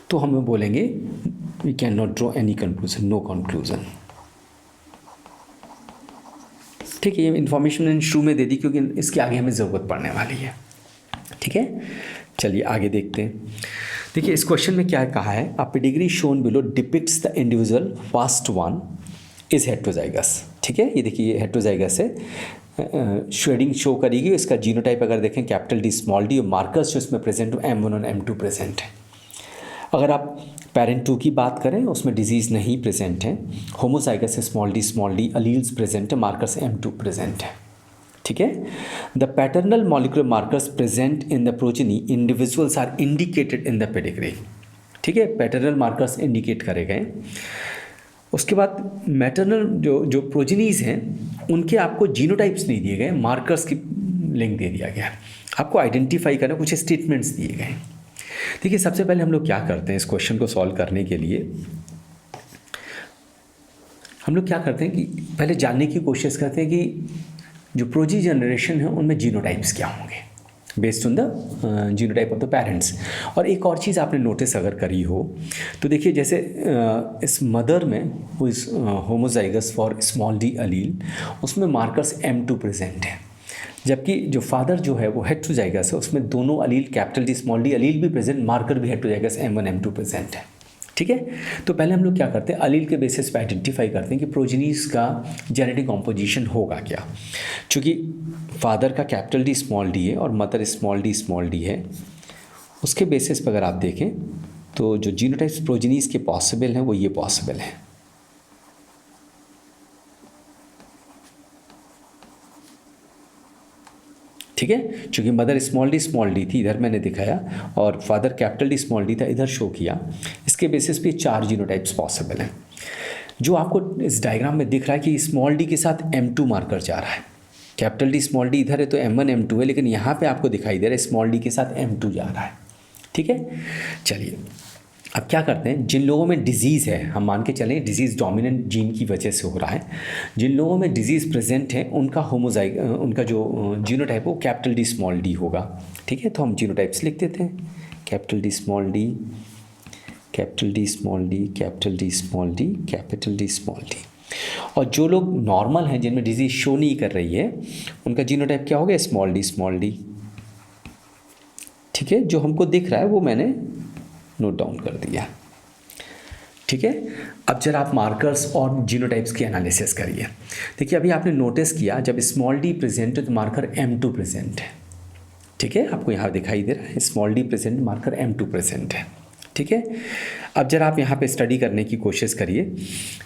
तो हम बोलेंगे we can not draw any conclusion, no conclusion. ठीक है, ये इन्फॉर्मेशन मैंने शुरू में दे दी क्योंकि इसके आगे हमें ज़रूरत पड़ने वाली है। ठीक है, चलिए आगे देखते हैं। देखिए इस क्वेश्चन में क्या कहा है, a pedigree shown below depicts the individual first one is heterozygous. ठीक है, ये देखिए ये हेट्रोजाइगस है, शेडिंग शो करेगी। इसका जीनोटाइप अगर देखें कैपिटल डी स्मॉल डी, और मार्कर्स जो इसमें प्रेजेंट हो M1 और M2 प्रेजेंट है। अगर आप पेरेंट 2 की बात करें उसमें डिजीज़ नहीं प्रेजेंट है, होमोजाइगस है, स्मॉल डी अलील्स प्रेजेंट है, मार्कर्स M2 प्रेजेंट है। ठीक है, the paternal molecular markers present in the progeny individuals are indicated in the pedigree. ठीक है, पैटर्नल मार्कर्स इंडिकेट करे गए। उसके बाद मैटरनल जो प्रोजेनीज हैं उनके आपको जीनोटाइप्स नहीं दिए गए, मार्कर्स की लिंक दे दिया गया। आपको आइडेंटिफाई करना, कुछ स्टेटमेंट्स दिए गए। देखिए सबसे पहले हम लोग क्या करते हैं, इस क्वेश्चन को सॉल्व करने के लिए हम लोग क्या करते हैं कि पहले जानने की कोशिश करते हैं कि जो प्रोजी जनरेशन है उनमें जीनोटाइप्स क्या होंगे, based on the genotype of the parents. और एक और चीज़ आपने नोटिस अगर करी हो तो देखिए जैसे इस मदर में वो इस होमोजाइगस फॉर स्मॉल डी अलील, उसमें मार्कर्स M2 प्रेजेंट है, जबकि जो फादर जो है वो हेट्रोजाइगस है, उसमें दोनों अलील कैपिटल डी स्मॉल डी अलील भी प्रेजेंट, मार्कर भी हेट्रोजाइगस M1 M2 प्रेजेंट है। ठीक है, तो पहले हम लोग क्या करते हैं, अलील के बेसिस पे आइडेंटिफाई करते हैं कि प्रोजेनीज का जेनेटिक कॉम्पोजिशन होगा क्या। चूँकि फादर का कैपिटल डी स्मॉल डी है और मदर स्मॉल डी है, उसके बेसिस पर अगर आप देखें तो जो जीनोटाइप्स प्रोजेनीज के पॉसिबल हैं वो ये पॉसिबल हैं। ठीक है, चूँकि मदर स्मॉल डी थी, इधर मैंने दिखाया, और father capital D small D था, इधर शो किया। इसके बेसिस पे 4 जीनोटाइप्स पॉसिबल हैं। जो आपको इस डायग्राम में दिख रहा है कि स्मॉल डी के साथ M2 मार्कर जा रहा है, कैपिटल डी स्मॉल डी इधर है तो M1 M2 है, लेकिन यहाँ पे आपको दिखाई दे रहा है स्मॉल डी के साथ M2 जा रहा है। ठीक है, चलिए अब क्या करते हैं, जिन लोगों में डिजीज़ है, हम मान के चलें डिजीज़ डोमिनेंट जीन की वजह से हो रहा है, जिन लोगों में डिजीज़ प्रेजेंट है उनका उनका जो जीनोटाइप वो कैपिटल डी स्मॉल डी होगा। ठीक है, तो हम जीनोटाइप्स लिख देते हैं, capital D small D, capital D small D, capital D small D, capital D small D. और जो लोग नॉर्मल हैं, जिनमें डिजीज़ शो नहीं कर रही है, उनका जीनोटाइप क्या हो गया, स्मॉल डी। ठीक है, जो हमको दिख रहा है वो मैंने नोट डाउन कर दिया। ठीक है, अब जरा आप मार्कर्स और जीनोटाइप्स की एनालिसिस करिए। देखिए अभी आपने नोटिस किया जब स्मॉल डी प्रेजेंट है तो मार्कर M2 प्रेजेंट है। ठीक है, आपको यहाँ दिखाई दे रहा है small D present, marker M2 present है। ठीक है, अब जरा आप यहाँ पे स्टडी करने की कोशिश करिए।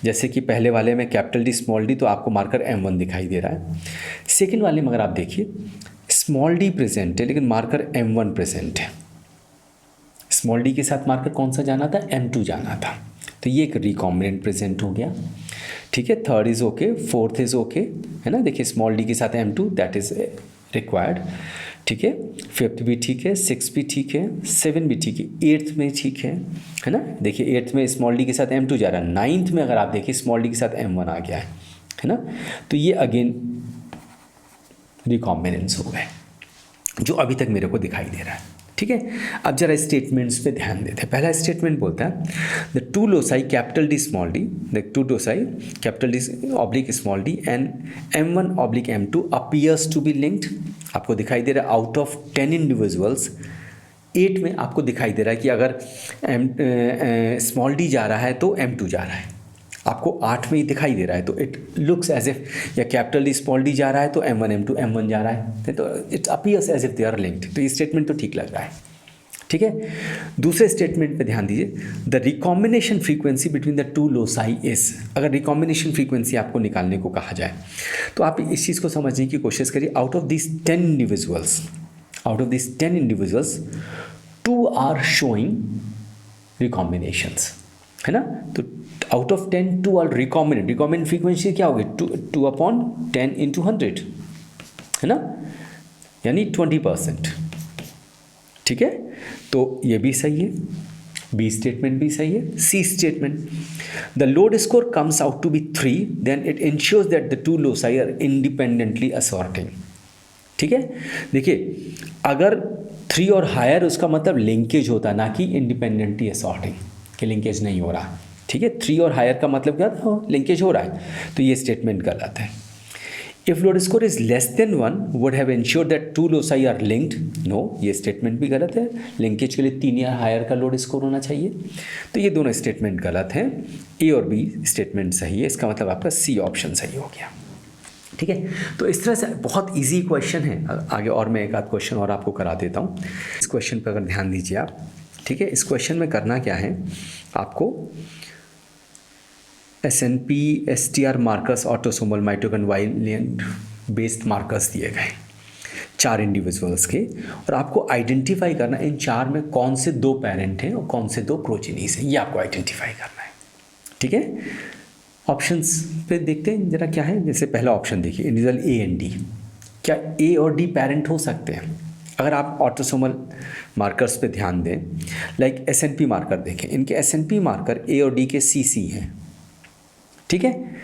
जैसे कि पहले वाले में कैपिटल डी स्मॉल डी, तो आपको मार्कर M1 दिखाई दे रहा है। सेकेंड वाले में अगर आप देखिए स्मॉल डी प्रेजेंट है लेकिन मार्कर M1 प्रेजेंट है। स्मॉल डी के साथ मार्कर कौन सा जाना था, M2 जाना था, तो ये एक रिकॉम्बिनेंट प्रेजेंट हो गया। ठीक है, third is okay, fourth is okay, है ना। देखिए स्मॉल डी के साथ M2 दैट इज़ रिक्वायर्ड। ठीक है, फिफ्थ भी ठीक है, सिक्स भी ठीक है, 7 भी ठीक है, 8th में ठीक है ना। देखिए 8th में स्मॉल डी के साथ M2 जा रहा है, 9th में अगर आप देखिए स्मॉल डी के साथ M1 आ गया है ना। तो ये अगेन रिकॉम्बिनेंस हो गए जो अभी तक मेरे को दिखाई दे रहा है। ठीक है, अब जरा स्टेटमेंट्स पे ध्यान देते हैं। पहला स्टेटमेंट बोलता है the two loci capital D small d, the two loci capital D oblique small d and M1 oblique M2 appears to be linked. आपको दिखाई दे रहा है आउट ऑफ 10 इंडिविजुअल्स 8 में आपको दिखाई दे रहा है कि अगर स्मॉल डी जा रहा है तो M2 जा रहा है, आपको 8 में ही दिखाई दे रहा है। तो इट लुक्स एज इफ या कैपिटल डी स्मॉल डी जा रहा है तो M1 M2 M1 जा रहा है, तो it appears as if they are linked. तो ये स्टेटमेंट तो ठीक लग रहा है। ठीक है, दूसरे स्टेटमेंट पे ध्यान दीजिए, the recombination frequency between the two loci is. अगर रिकॉम्बिनेशन फ्रीक्वेंसी आपको निकालने को कहा जाए तो आप इस चीज़ को समझने की कोशिश करिए। Out of this 10 individuals 2 are showing recombinations, है ना। तो out of 10 2 are recombinant. Recombinant frequency क्या होगी, 2/10 × 100, है ना, यानी 20%। ठीक है, तो ये भी सही है। बी स्टेटमेंट भी सही है। C statement, the lod score comes out to be 3 then it ensures that the two loci are independently assorting. ठीक है, देखिए अगर 3 और हायर उसका मतलब लिंकेज होता, ना कि इंडिपेंडेंटली असॉर्टिंग कि लिंकेज नहीं हो रहा। ठीक है, 3 और हायर का मतलब क्या था, लिंकेज हो रहा है, तो ये स्टेटमेंट गलत है। If LOD score is less than 1 would have ensured that two loci are linked, no, ये स्टेटमेंट भी गलत है। लिंकेज के लिए 3 या हायर का लोड स्कोर होना चाहिए, तो ये दोनों स्टेटमेंट गलत हैं। ए और बी स्टेटमेंट सही है, इसका मतलब आपका सी ऑप्शन सही हो गया। ठीक है, तो इस तरह से बहुत इजी क्वेश्चन है। आगे और मैं एक आध क्वेश्चन और आपको करा देता हूँ। इस क्वेश्चन पर अगर ध्यान दीजिए आप। ठीक है, इस क्वेश्चन में करना क्या है, आपको SNP STR markers autosomal mitochondrial based markers दिए गए 4 इंडिविजुअल्स के, और आपको आइडेंटिफाई करना इन 4 में कौन से 2 पेरेंट हैं और कौन से 2 प्रोजेनीज हैं, ये आपको आइडेंटिफाई करना है। ठीक है, ऑप्शंस पे देखते हैं जरा क्या है। जैसे पहला ऑप्शन देखिए, इंडिविजुअल ए एंड डी, क्या ए और डी पेरेंट हो सकते हैं? अगर आप ऑटोसोमल मार्कर्स पे ध्यान दें, लाइक SNP मार्कर देखें, इनके SNP मार्कर ए और डी के CC हैं। ठीक है,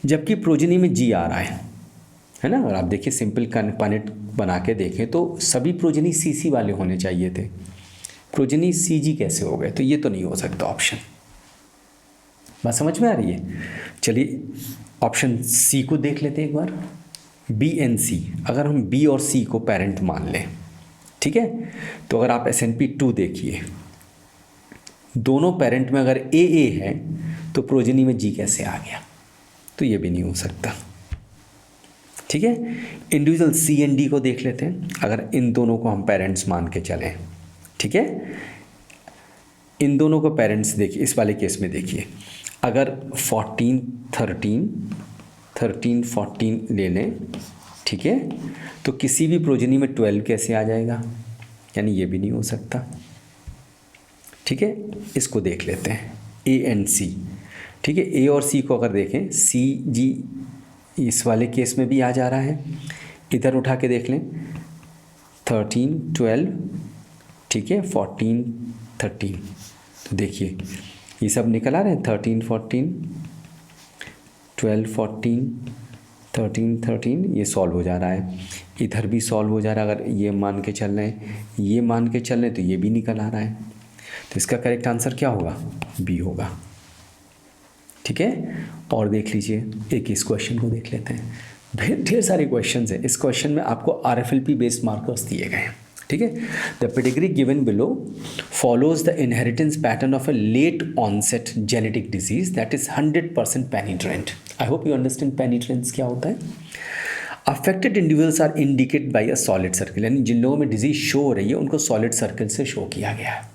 जबकि प्रोजेनी में G आ रहा है ना। और आप देखिए सिंपल पनेट बना के देखें तो सभी प्रोजेनी CC वाले होने चाहिए थे, प्रोजेनी CG कैसे हो गए? तो ये तो नहीं हो सकता ऑप्शन। बात समझ में आ रही है? चलिए ऑप्शन सी को देख लेते हैं एक बार, बी एंड सी। अगर हम बी और सी को पेरेंट मान लें, ठीक है, तो अगर आप SNP2 देखिए, दोनों पेरेंट में अगर ए है तो प्रोजेनी में जी कैसे आ गया? तो ये भी नहीं हो सकता। ठीक है, इंडिविजुअल सी एंड डी को देख लेते हैं, अगर इन दोनों को हम पेरेंट्स मान के चलें। ठीक है, इन दोनों को पेरेंट्स देखिए, इस वाले केस में देखिए, अगर 14 14 ले लें, ठीक है, तो किसी भी प्रोजेनी में 12 कैसे आ जाएगा? यानी ये भी नहीं हो सकता। ठीक है, इसको देख लेते हैं ए एंड सी। ठीक है, ए और सी को अगर देखें, सी जी इस वाले केस में भी आ जा रहा है, इधर उठा के देख लें, 13 12, ठीक है, 14 13, तो देखिए ये सब निकल आ रहे हैं, 13 14 12 14 13 13, ये सॉल्व हो जा रहा है। इधर भी सॉल्व हो जा रहा है, अगर ये मान के चल रहे हैं, ये मान के चल रहे हैं, तो ये भी निकल आ रहा है। तो इसका करेक्ट आंसर क्या होगा? बी होगा। ठीक है, और देख लीजिए, एक इस क्वेश्चन को देख लेते हैं। ढेर सारे क्वेश्चन हैं इस क्वेश्चन में, आपको RFLP बेस्ड मार्कर्स दिए गए हैं। ठीक है, the pedigree given below follows the inheritance pattern of a late onset genetic disease that is 100% penetrant. I hope you understand penetrance क्या होता है। Affected individuals are indicate by a solid circle, यानी जिन लोगों में डिजीज शो हो रही है उनको सॉलिड सर्कल से शो किया गया है।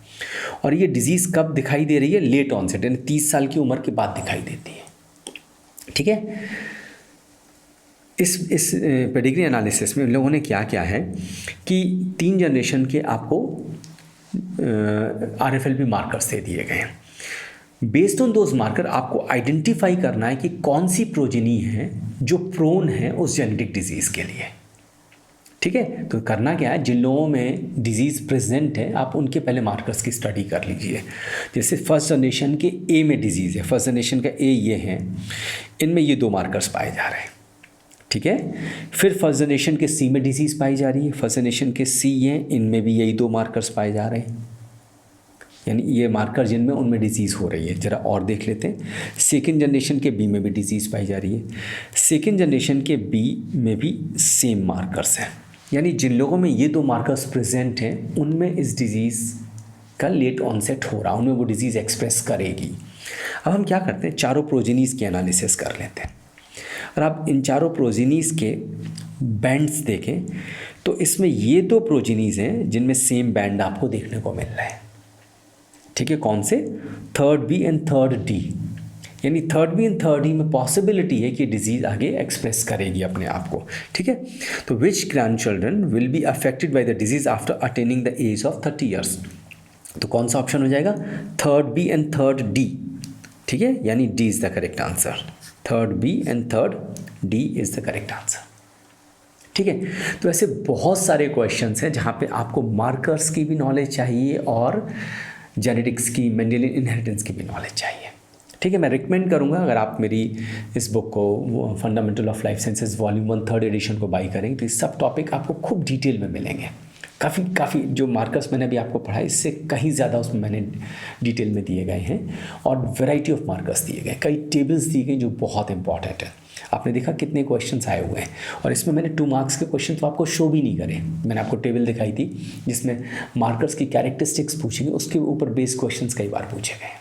और ये डिजीज़ कब दिखाई दे रही है? लेट ऑनसेट, यानी 30 साल की उम्र के बाद दिखाई देती है। ठीक है, इस पेडिग्री एनालिसिस में उन लोगों ने क्या क्या है कि 3 जनरेशन के आपको RFLP मार्कर्स दे दिए गए हैं। बेस्ड ऑन दोज मार्कर आपको आइडेंटिफाई करना है कि कौन सी प्रोजेनी है जो प्रोन है उस जेनेटिक डिजीज़ के लिए। ठीक है, तो करना क्या है, जिन लोगों में डिजीज़ प्रेजेंट है आप उनके पहले मार्कर्स की स्टडी कर लीजिए। जैसे फर्स्ट जनरेशन के ए में डिजीज़ है, फर्स्ट जनरेशन का ए ये है, इनमें ये 2 मार्कर्स पाए जा रहे हैं। ठीक है, फिर फर्स्ट जनरेशन के सी में डिजीज़ पाई जा रही है, फर्स्ट जनरेशन के सी हैं, इनमें भी यही 2 मार्कर्स पाए जा रहे हैं, यानी ये मार्कर जिनमें उनमें डिजीज़ हो रही है। ज़रा और देख लेते हैं, सेकेंड जनरेशन के बी में भी डिजीज़ पाई जा रही है, सेकेंड जनरेशन के बी में भी सेम मार्कर्स हैं, यानी जिन लोगों में ये 2 मार्कर्स प्रेजेंट हैं उनमें इस डिज़ीज़ का लेट ऑनसेट हो रहा है, उनमें वो डिज़ीज़ एक्सप्रेस करेगी। अब हम क्या करते हैं, चारों प्रोजेनीज़ की एनालिसिस कर लेते हैं। और आप इन चारों प्रोजेनीज़ के बैंड्स देखें तो इसमें ये 2 प्रोजेनीज़ हैं जिनमें सेम बैंड आपको देखने को मिल रहा है। ठीक है, कौन से? Third B and third D, यानी third B and third D में पॉसिबिलिटी है कि डिजीज़ आगे एक्सप्रेस करेगी अपने आप को। ठीक है, तो which grandchildren will be affected by the disease after attaining the age of 30 years? तो कौन सा ऑप्शन हो जाएगा? Third B and third D. ठीक है, यानी D is the correct answer. Third B and third D is the correct answer. ठीक है, तो ऐसे बहुत सारे क्वेश्चंस हैं जहाँ पे आपको मार्कर्स की भी नॉलेज चाहिए और जेनेटिक्स की, मेंडेलियन इनहेरिटेंस की भी नॉलेज चाहिए। ठीक है, मैं रिकमेंड करूँगा अगर आप मेरी इस बुक को fundamental of life sciences volume 1 3rd edition को बाई करेंगे तो ये सब टॉपिक आपको खूब डिटेल में मिलेंगे। काफ़ी जो मार्कर्स मैंने अभी आपको पढ़ाए इससे कहीं ज़्यादा उसमें मैंने डिटेल में दिए गए हैं और वैरायटी ऑफ मार्कर्स दिए गए, कई टेबल्स दिए गए जो बहुत इंपॉर्टेंट है। आपने देखा कितने क्वेश्चंस आए हुए हैं और इसमें मैंने 2 मार्क्स के क्वेश्चन तो आपको शो भी नहीं करे। मैंने आपको टेबल दिखाई थी जिसमें मार्कर्स की कैरेक्टरिस्टिक्स पूछेंगे, उसके ऊपर बेस्ड क्वेश्चंस कई बार पूछे गए।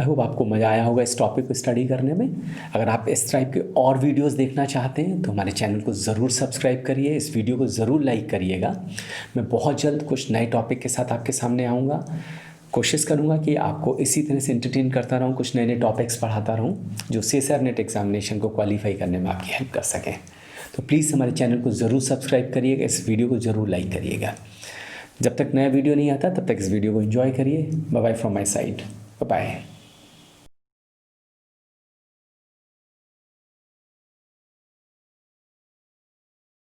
आई होप आपको मज़ा आया होगा इस टॉपिक को स्टडी करने में। अगर आप इस टाइप के और वीडियोस देखना चाहते हैं तो हमारे चैनल को ज़रूर सब्सक्राइब करिए, इस वीडियो को ज़रूर लाइक करिएगा। मैं बहुत जल्द कुछ नए टॉपिक के साथ आपके सामने आऊँगा। कोशिश करूँगा कि आपको इसी तरह से एंटरटेन करता रहूँ, कुछ नए नए टॉपिक्स पढ़ाता रहूँ जो CSIR नेट एग्जामिनेशन को क्वालिफाई करने में आपकी हेल्प कर सकें। तो प्लीज़ हमारे चैनल को ज़रूर सब्सक्राइब करिएगा, इस वीडियो को ज़रूर लाइक करिएगा। जब तक नया वीडियो नहीं आता तब तक इस वीडियो को एंजॉय करिए। Bye bye from my side, bye bye.